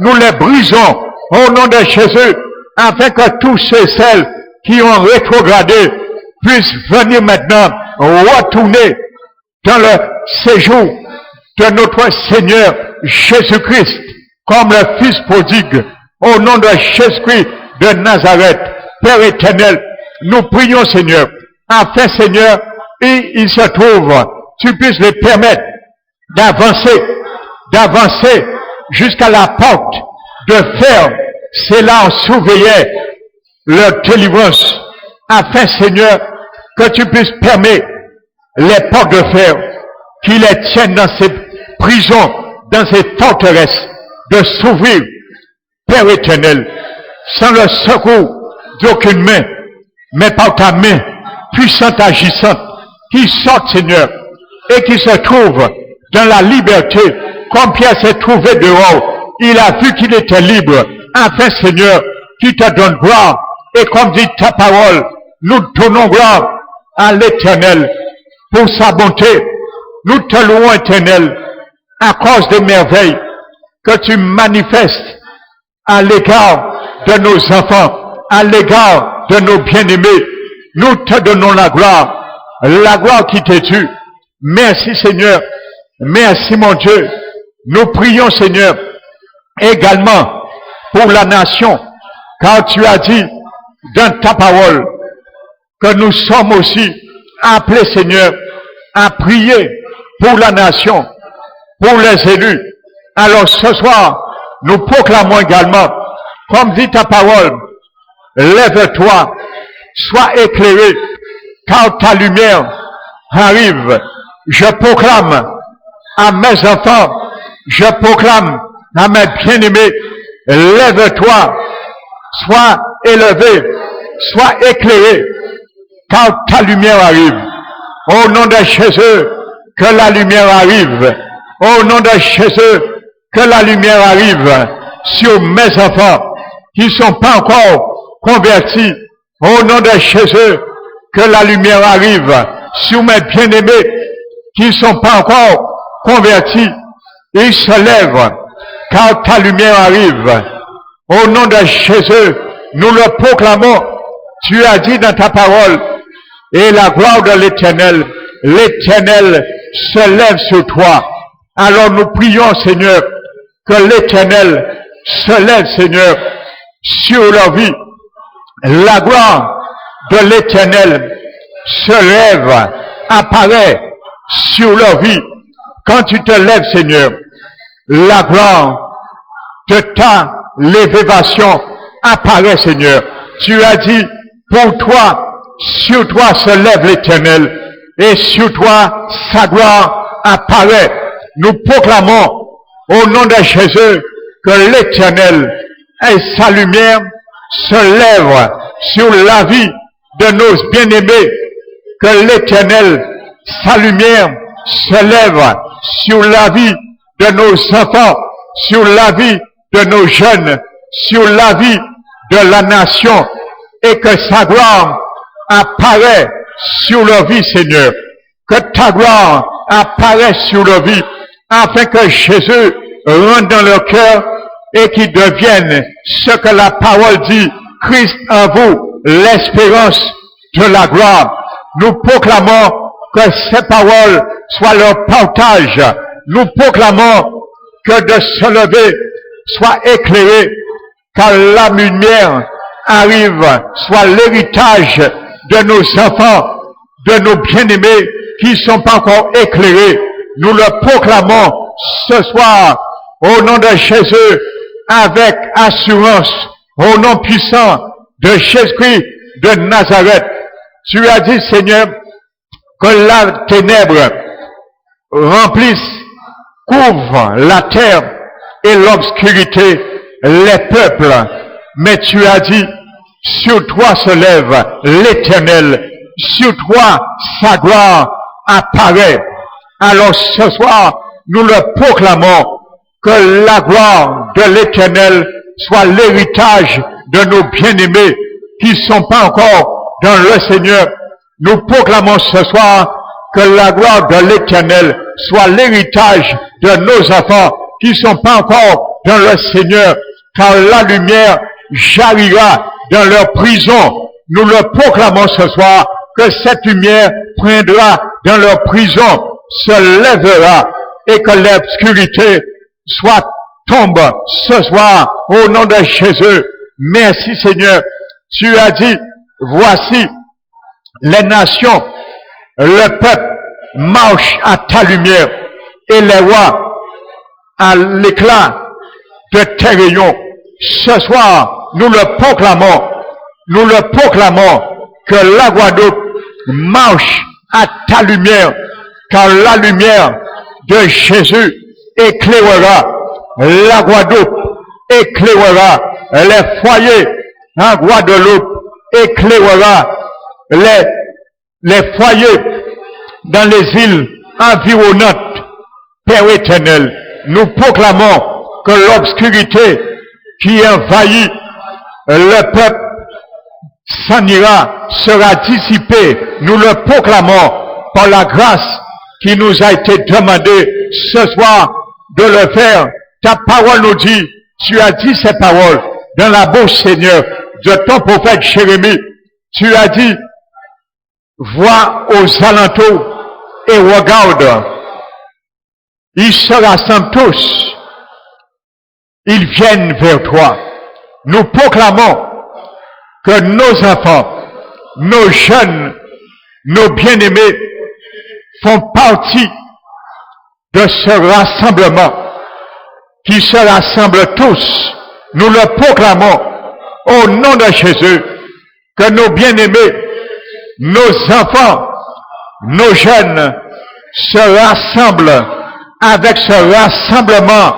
nous les brisons, au nom de Jésus, afin que tous ceux et celles qui ont rétrogradé puissent venir maintenant retourner dans le séjour de notre Seigneur Jésus-Christ, comme le Fils prodigue, au nom de Jésus-Christ de Nazareth. Père éternel, nous prions Seigneur, afin Seigneur, et il se trouve, tu puisses les permettre d'avancer jusqu'à la porte de fer. C'est là on surveillait leur délivrance, afin Seigneur, que tu puisses permettre les portes de fer qui les tiennent dans ces prisons, dans ces forteresses, de s'ouvrir, Père éternel, sans le secours d'aucune main, mais par ta main puissante, agissante, qui sortent, Seigneur, et qui se trouve dans la liberté, comme Pierre s'est trouvé dehors. Il a vu qu'il était libre, afin, Seigneur, qui te donne gloire, et comme dit ta parole, nous donnons gloire à l'Éternel pour sa bonté. Nous te louons, Éternel, à cause des merveilles que tu manifestes à l'égard de nos enfants, à l'égard de nos bien-aimés. Nous te donnons la gloire qui t'est due. Merci Seigneur, merci mon Dieu. Nous prions Seigneur également pour la nation, car tu as dit dans ta parole que nous sommes aussi appelés Seigneur à prier pour la nation, pour les élus. Alors ce soir, nous proclamons également, comme dit ta parole, lève-toi, sois éclairé, car ta lumière arrive. Je proclame à mes enfants, je proclame à mes bien-aimés, lève-toi, sois élevé, sois éclairé, car ta lumière arrive. Au nom de Jésus, que la lumière arrive. Au nom de Jésus, que la lumière arrive sur mes enfants qui ne sont pas encore convertis. Au nom de Jésus, que la lumière arrive sur mes bien-aimés qui ne sont pas encore convertis. Ils se lèvent, car ta lumière arrive. Au nom de Jésus, nous le proclamons. Tu as dit dans ta parole, et la gloire de l'Éternel, l'Éternel se lève sur toi. Alors nous prions, Seigneur, que l'Éternel se lève, Seigneur, sur leur vie. La gloire de l'Éternel se lève, apparaît sur leur vie. Quand tu te lèves, Seigneur, la gloire de ta l'élévation apparaît, Seigneur. Tu as dit, pour toi, sur toi se lève l'Éternel, et sur toi sa gloire apparaît. Nous proclamons au nom de Jésus que l'Éternel et sa lumière se lèvent sur la vie de nos bien-aimés, que l'Éternel, sa lumière se lève sur la vie de nos enfants, sur la vie de nos jeunes, sur la vie de la nation, et que sa gloire apparaît sur leur vie, Seigneur. Que ta gloire apparaît sur leur vie, afin que Jésus rentre dans leur cœur et qu'ils deviennent ce que la parole dit, Christ en vous, l'espérance de la gloire. Nous proclamons que ces paroles soient leur partage. Nous proclamons que de se lever soit éclairé, car la lumière arrive, soit l'héritage de nos enfants, de nos bien-aimés qui ne sont pas encore éclairés. Nous le proclamons ce soir au nom de Jésus avec assurance, au nom puissant de Jésus-Christ de Nazareth. Tu as dit, Seigneur, que la ténèbre remplisse, couvre la terre et l'obscurité, les peuples. Mais tu as dit, sur toi se lève l'Éternel, sur toi sa gloire apparaît. Alors ce soir, nous le proclamons, que la gloire de l'Éternel soit l'héritage de nos bien-aimés qui ne sont pas encore dans le Seigneur. Nous proclamons ce soir que la gloire de l'Éternel soit l'héritage de nos enfants qui ne sont pas encore dans le Seigneur, car la lumière jaillira dans leur prison. Nous le proclamons ce soir, que cette lumière prendra dans leur prison, se lèvera, et que l'obscurité soit tombe ce soir au nom de Jésus. Merci Seigneur. Tu as dit, voici les nations, le peuple marche à ta lumière et les rois à l'éclat de tes rayons. Ce soir, nous le proclamons que la Guadeloupe marche à ta lumière, car la lumière de Jésus éclairera la Guadeloupe, éclairera les foyers en Guadeloupe, éclairera les foyers dans les îles environnantes. Père éternel, nous proclamons que l'obscurité qui envahit le peuple s'en ira, sera dissipée. Nous le proclamons par la grâce qui nous a été demandée ce soir de le faire. Ta parole nous dit, tu as dit ces paroles dans la bouche, Seigneur, de ton prophète Jérémie. Tu as dit, vois aux alentours et regarde, ils se rassemblent tous, ils viennent vers toi. Nous proclamons que nos enfants, nos jeunes, nos bien-aimés font partie de ce rassemblement qui se rassemblent tous. Nous le proclamons au nom de Jésus, que nos bien-aimés, nos enfants, nos jeunes se rassemblent avec ce rassemblement,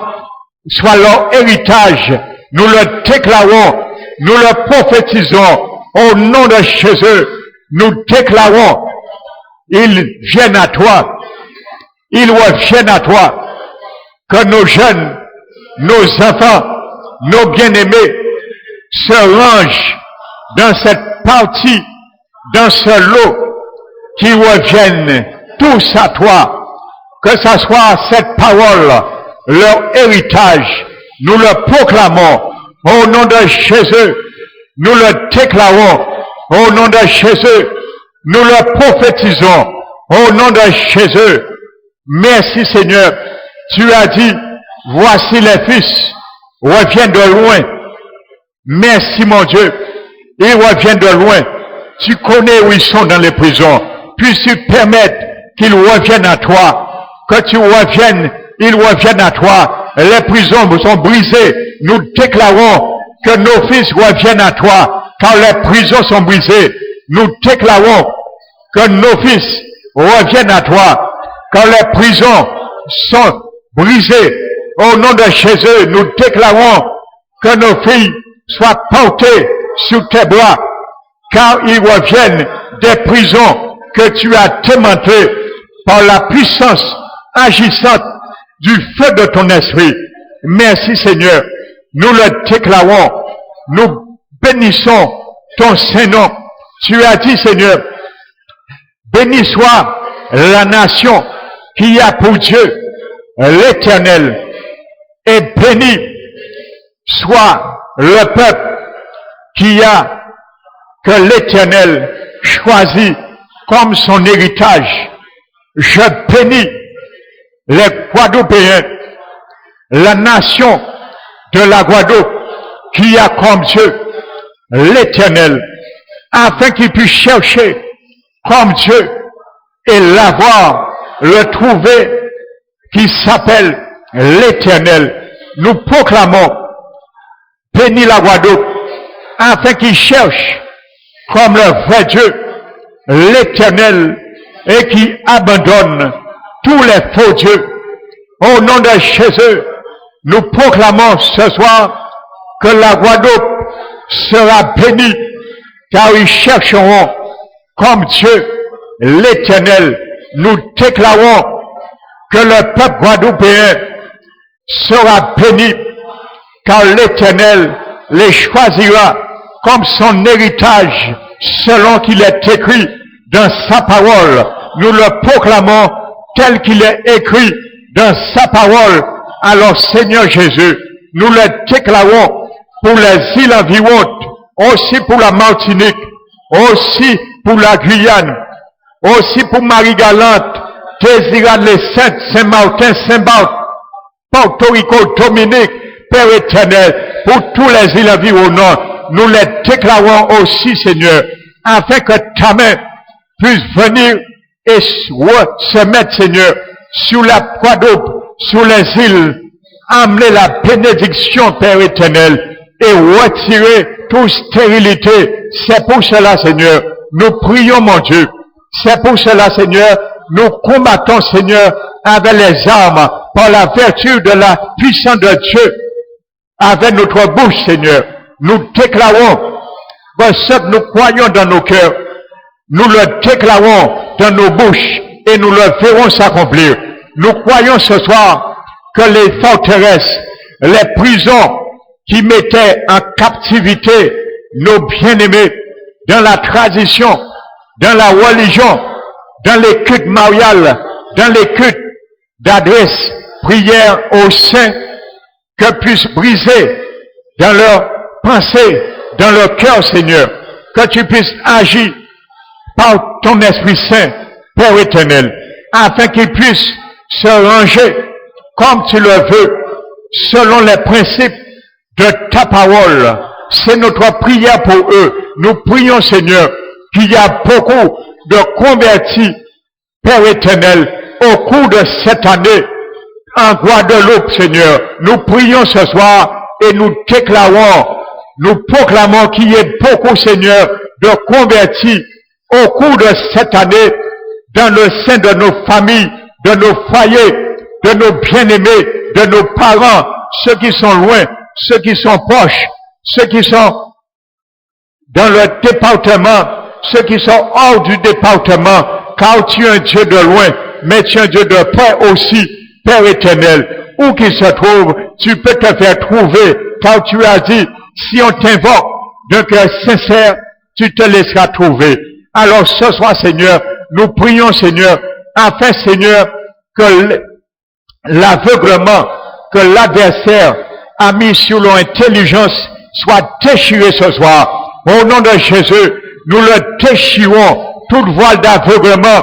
soit leur héritage. Nous le déclarons, nous le prophétisons au nom de Jésus. Nous déclarons, ils viennent à toi, ils reviennent à toi, que nos jeunes, nos enfants, nos bien-aimés se rangent dans cette partie, dans ce lot, qui reviennent tous à toi, que ce soit cette parole, leur héritage. Nous le proclamons au nom de Jésus, nous le déclarons au nom de Jésus, nous le prophétisons au nom de Jésus. Merci Seigneur. Tu as dit, voici les fils reviennent de loin. Merci mon Dieu. Ils reviennent de loin. Tu connais où ils sont dans les prisons. Puisses-tu permettre qu'ils reviennent à toi. Que tu reviennes, ils reviennent à toi. Les prisons sont brisées. Nous déclarons que nos fils reviennent à toi, car les prisons sont brisées. Nous déclarons que nos fils reviennent à toi, car les prisons sont brisées. Au nom de Jésus, nous déclarons que nos filles soient portées sur tes bras, car ils reviennent des prisons que tu as démantelées par la puissance agissante du feu de ton esprit. Merci Seigneur. Nous le déclarons. Nous bénissons ton Saint-Nom. Tu as dit Seigneur, béni soit la nation qui a pour Dieu l'Éternel, et béni soit le peuple qui a que l'Éternel choisit comme son héritage. Je bénis les Guadeloupéens, la nation de la Guadeloupe qui a comme Dieu l'Éternel, afin qu'ils puissent chercher comme Dieu et l'avoir, le trouver, qui s'appelle l'Éternel. Nous proclamons, bénis la Guadeloupe, afin qu'ils cherchent comme le vrai Dieu, l'Éternel, et qui abandonne tous les faux dieux. Au nom de Jésus, nous proclamons ce soir que la Guadeloupe sera bénie, car ils chercheront comme Dieu, l'Éternel. Nous déclarons que le peuple guadeloupéen sera béni, car l'Éternel les choisira comme son héritage, selon qu'il est écrit dans sa parole. Nous le proclamons tel qu'il est écrit dans sa parole. Alors Seigneur Jésus, nous le déclarons pour les îles environnantes, aussi pour la Martinique, aussi pour la Guyane, aussi pour Marie-Galante, Désirade, les Saintes, Saint-Martin, Saint-Barth, Porto Rico, Dominique, Père éternel, pour tous les îles environnantes, nous les déclarons aussi, Seigneur, afin que ta main puisse venir et se mettre, Seigneur, sur la Guadeloupe, sur les îles, amener la bénédiction, Père éternel, et retirer toute stérilité. C'est pour cela, Seigneur, nous prions, mon Dieu. C'est pour cela, Seigneur, nous combattons, Seigneur, avec les armes, par la vertu de la puissance de Dieu, avec notre bouche, Seigneur. Nous déclarons que ce que nous croyons dans nos cœurs, nous le déclarons dans nos bouches et nous le verrons s'accomplir. Nous croyons ce soir que les forteresses, les prisons qui mettaient en captivité nos bien-aimés dans la tradition, dans la religion, dans les cultes mariales, dans les cultes d'adresse, prière au Saint, que puisse briser dans leur pensée, dans leur cœur, Seigneur, que tu puisses agir par ton Esprit Saint, Père éternel, afin qu'ils puissent se ranger comme tu le veux, selon les principes de ta parole. C'est notre prière pour eux. Nous prions, Seigneur, qu'il y a beaucoup de convertis, Père éternel, au cours de cette année, en Guadeloupe, Seigneur. Nous prions ce soir et nous déclarons, nous proclamons qu'il y ait beaucoup, Seigneur, de convertis au cours de cette année, dans le sein de nos familles, de nos foyers, de nos bien-aimés, de nos parents, ceux qui sont loin, ceux qui sont proches, ceux qui sont dans le département, ceux qui sont hors du département, car tu es un Dieu de loin, mais tu es un Dieu de près aussi, Père éternel. Où qu'il se trouve, tu peux te faire trouver, car tu as dit, si on t'invoque d'un cœur sincère, tu te laisseras trouver. Alors ce soir, Seigneur, nous prions, Seigneur, afin, Seigneur, que l'aveuglement que l'adversaire a mis sur leur intelligence soit déchiré ce soir. Au nom de Jésus, nous le déchirons, toute voile d'aveuglement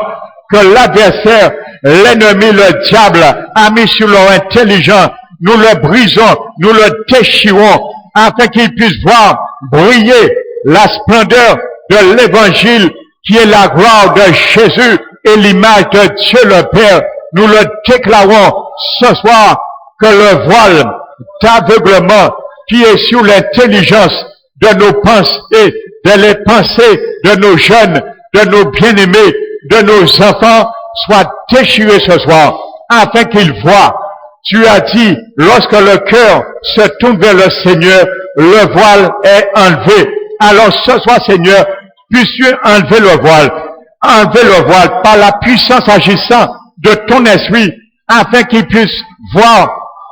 que l'adversaire, l'ennemi, le diable a mis sur leur intelligence. Nous le brisons, nous le déchirons, afin qu'ils puissent voir briller la splendeur de l'évangile qui est la gloire de Jésus et l'image de Dieu le Père. Nous le déclarons ce soir que le voile d'aveuglement qui est sur l'intelligence de nos pensées, de les pensées de nos jeunes, de nos bien-aimés, de nos enfants, soit déchiré ce soir, afin qu'ils voient. Tu as dit, lorsque le cœur se tourne vers le Seigneur, le voile est enlevé. Alors ce soir, Seigneur, puisses-tu enlever le voile par la puissance agissante de ton esprit, afin qu'ils puissent voir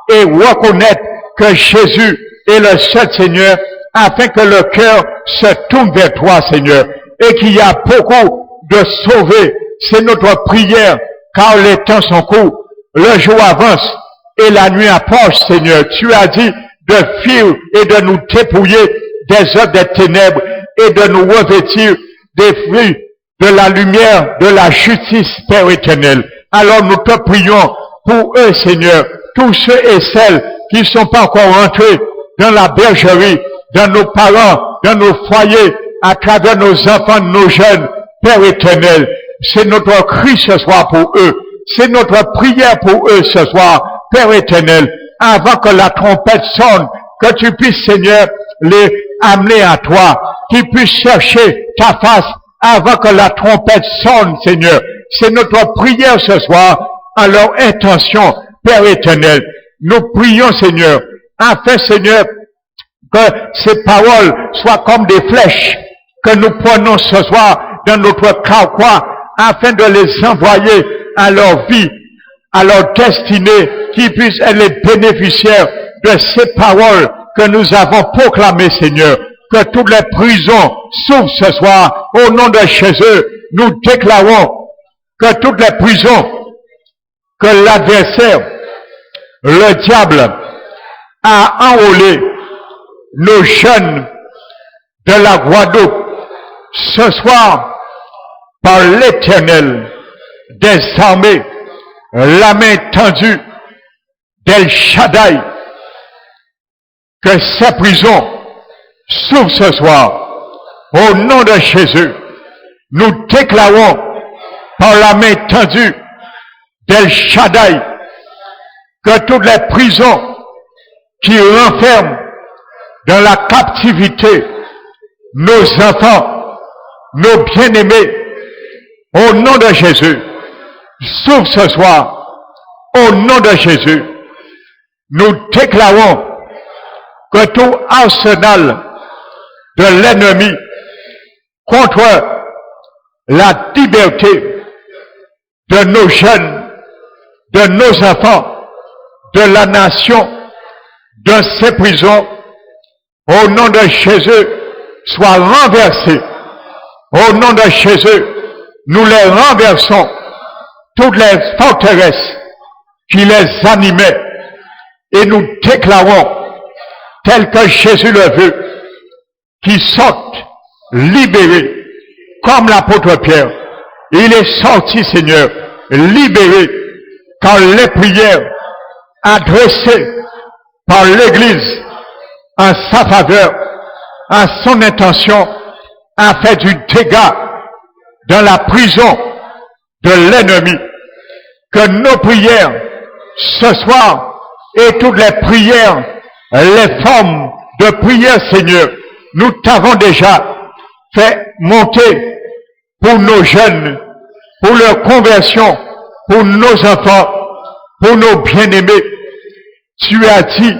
et reconnaître que Jésus est le seul Seigneur, afin que le cœur se tourne vers toi, Seigneur, et qu'il y a beaucoup de sauvés. C'est notre prière, car les temps sont courts, le jour avance et la nuit approche, Seigneur. Tu as dit de fuir et de nous dépouiller des œuvres des ténèbres et de nous revêtir des fruits de la lumière, de la justice, Père éternel. Alors nous te prions pour eux, Seigneur, tous ceux et celles qui ne sont pas encore rentrés dans la bergerie, dans nos parents, dans nos foyers, à travers nos enfants, nos jeunes, Père éternel. C'est notre cri ce soir pour eux. C'est notre prière pour eux ce soir, Père éternel. Avant que la trompette sonne, que tu puisses, Seigneur, les amener à toi, qu'ils puissent chercher ta face avant que la trompette sonne, Seigneur. C'est notre prière ce soir, en leur intention, Père éternel. Nous prions, Seigneur, afin, Seigneur, que ces paroles soient comme des flèches que nous prenons ce soir dans notre carquois, afin de les envoyer à leur vie, à leur destinée, qui puissent être les bénéficiaires de ces paroles que nous avons proclamées, Seigneur. Que toutes les prisons s'ouvrent ce soir au nom de Jésus. Nous déclarons que toutes les prisons que l'adversaire, le diable, a enrôlées, nos jeunes de la Guadeloupe, ce soir, par l'Éternel des armées, la main tendue d'El Shaddai, que ces prisons s'ouvrent ce soir. Au nom de Jésus, nous déclarons par la main tendue d'El Shaddai que toutes les prisons qui renferment dans la captivité nos enfants, nos bien-aimés, au nom de Jésus, s'ouvrent ce soir. Au nom de Jésus, nous déclarons que tout arsenal de l'ennemi contre la liberté de nos jeunes, de nos enfants, de la nation, de ces prisons, au nom de Jésus, soit renversé. Au nom de Jésus, nous les renversons, toutes les forteresses qui les animaient, et nous déclarons, tel que Jésus le veut, qu'ils sortent libérés, comme l'apôtre Pierre. Il est sorti, Seigneur, libéré, quand les prières adressées par l'Église en sa faveur, en son intention, a fait du dégât dans la prison de l'ennemi. Que nos prières ce soir et toutes les prières, les formes de prière, Seigneur, nous t'avons déjà fait monter pour nos jeunes, pour leur conversion, pour nos enfants, pour nos bien-aimés. Tu as dit,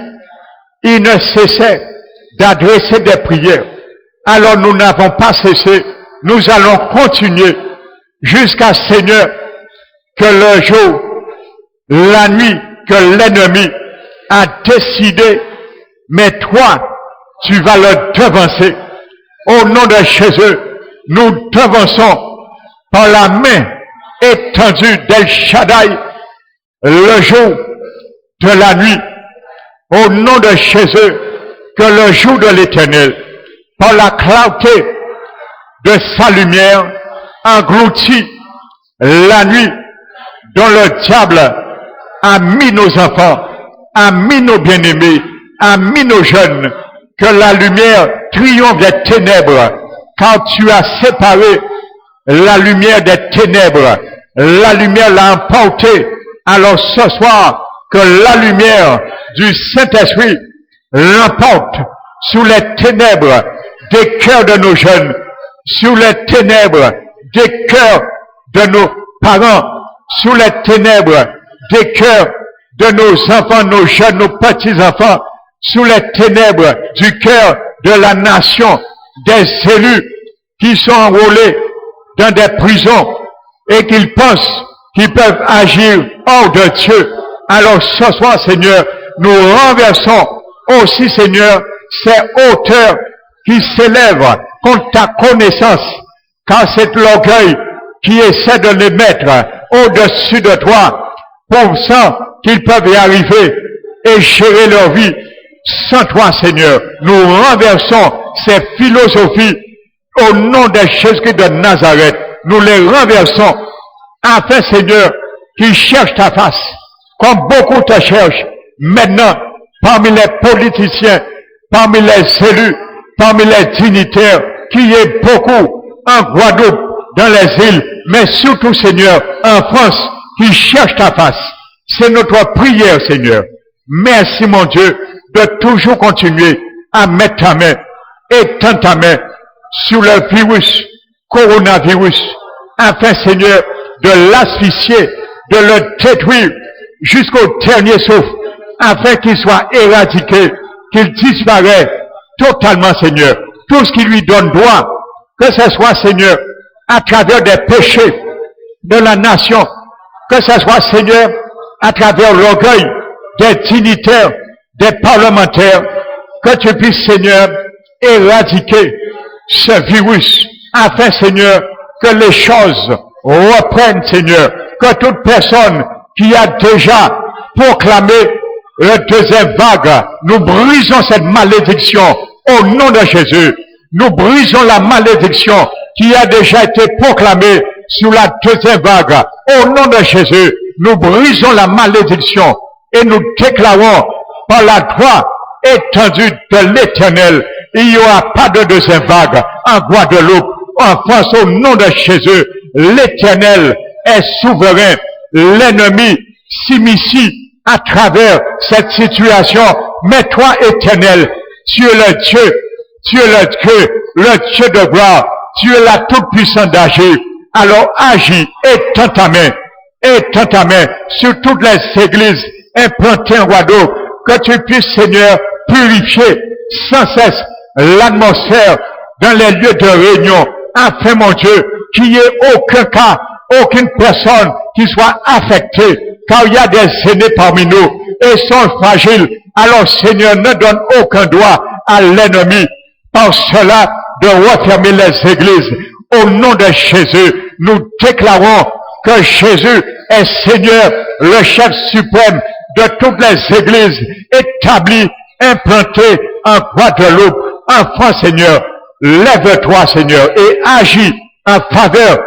il ne cessait d'adresser des prières. Alors nous n'avons pas cessé. Nous allons continuer jusqu'à, Seigneur, que le jour, la nuit, que l'ennemi a décidé, mais toi, tu vas le devancer. Au nom de Jésus, nous devançons par la main étendue d'El Shaddai le jour de la nuit. Au nom de Jésus, que le jour de l'Éternel, par la clarté de sa lumière, engloutit la nuit dont le diable a mis nos enfants, a mis nos bien-aimés, a mis nos jeunes, que la lumière triomphe des ténèbres, car tu as séparé la lumière des ténèbres, la lumière l'a emporté. Alors ce soir, que la lumière du Saint-Esprit l'emporte sous les ténèbres des cœurs de nos jeunes, sous les ténèbres des cœurs de nos parents, sous les ténèbres des cœurs de nos enfants, nos jeunes, nos petits-enfants, sous les ténèbres du cœur de la nation, des élus qui sont enrôlés dans des prisons et qu'ils pensent qu'ils peuvent agir hors de Dieu. Alors ce soir, Seigneur, nous renversons aussi, Seigneur, ces hauteurs qui s'élèvent contre ta connaissance, car c'est l'orgueil qui essaie de les mettre au-dessus de toi, pensant qu'ils peuvent y arriver et gérer leur vie sans toi, Seigneur. Nous renversons ces philosophies au nom de Jésus de Nazareth. nous les renversons, afin, Seigneur, qu'ils cherchent ta face, comme beaucoup te cherchent. Maintenant, parmi les politiciens, parmi les élus, parmi les dignitaires, qu'il y ait beaucoup en Guadeloupe, dans les îles, mais surtout, Seigneur, en France, qui cherchent ta face. C'est notre prière, Seigneur. Merci, mon Dieu, de toujours continuer à mettre ta main, étendre ta main sur le virus, coronavirus, afin, Seigneur, de l'asphyxier, de le détruire jusqu'au dernier souffle, afin qu'il soit éradiqué, qu'il disparaisse totalement, Seigneur. Tout ce qui lui donne droit, que ce soit, Seigneur, à travers des péchés de la nation, que ce soit, Seigneur, à travers l'orgueil des dignitaires, des parlementaires, que tu puisses, Seigneur, éradiquer ce virus, afin, Seigneur, que les choses reprennent, Seigneur, que toute personne qui a déjà proclamé la deuxième vague, nous brisons cette malédiction au nom de Jésus. Nous brisons la malédiction qui a déjà été proclamée sur la deuxième vague. Au nom de Jésus, nous brisons la malédiction et nous déclarons par la droit étendue de l'Éternel, il n'y aura pas de deuxième vague en Guadeloupe, en France, au nom de Jésus. L'Éternel est souverain. L'ennemi s'immisce à travers cette situation. Mais toi, Éternel, tu es le Dieu, tu es le Dieu de gloire, tu es la toute-puissante d'agir. Alors agis, étends ta main sur toutes les églises implantées en Guadeloupe, que tu puisses, Seigneur, purifier sans cesse l'atmosphère dans les lieux de réunion, afin, mon Dieu, qu'il n'y ait aucun cas, aucune personne qui soit affectée, car il y a des aînés parmi nous et sont fragiles. Alors, Seigneur, ne donne aucun droit à l'ennemi. Par cela, de refermer les églises. Au nom de Jésus, nous déclarons que Jésus est Seigneur, le chef suprême de toutes les églises établies, implantées en Guadeloupe, en France, Seigneur. Lève-toi, Seigneur, et agis en faveur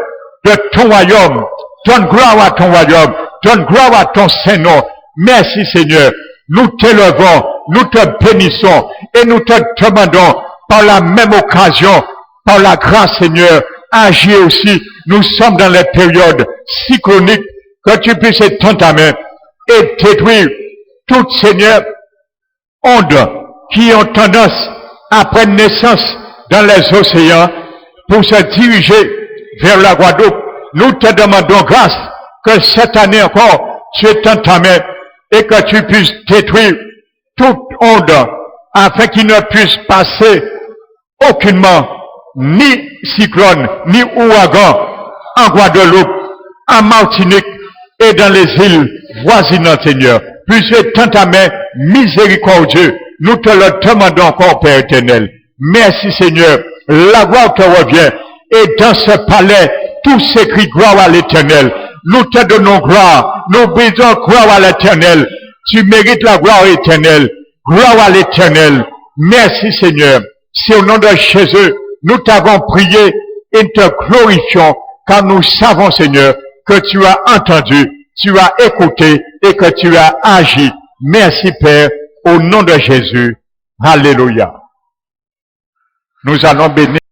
de ton royaume. Donne gloire à ton royaume. Donne gloire à ton Saint-Nom. Merci, Seigneur. Nous t'élevons, nous te bénissons et nous te demandons par la même occasion, par la grâce, Seigneur, agis aussi. Nous sommes dans les périodes cycloniques, que tu puisses étendre ta main et détruire toutes, Seigneur, ondes qui ont tendance à prendre naissance dans les océans pour se diriger vers la Guadeloupe. Nous te demandons grâce que cette année encore, tu étendes ta main et que tu puisses détruire toute onde afin qu'il ne puisse passer aucunement ni cyclone, ni ouragan en Guadeloupe, en Martinique et dans les îles voisinantes, Seigneur. Puisse étendre ta main miséricordieux. Nous te le demandons encore, Père éternel. Merci, Seigneur. La gloire te revient. Et dans ce palais, tout s'écrit gloire à l'Éternel. Nous te donnons gloire. Nous brisons gloire à l'Éternel. Tu mérites la gloire éternelle. Gloire à l'Éternel. Merci, Seigneur. C'est au nom de Jésus, nous t'avons prié et te glorifions, car nous savons, Seigneur, que tu as entendu, tu as écouté et que tu as agi. Merci, Père, au nom de Jésus. Alléluia. Nous allons bénir.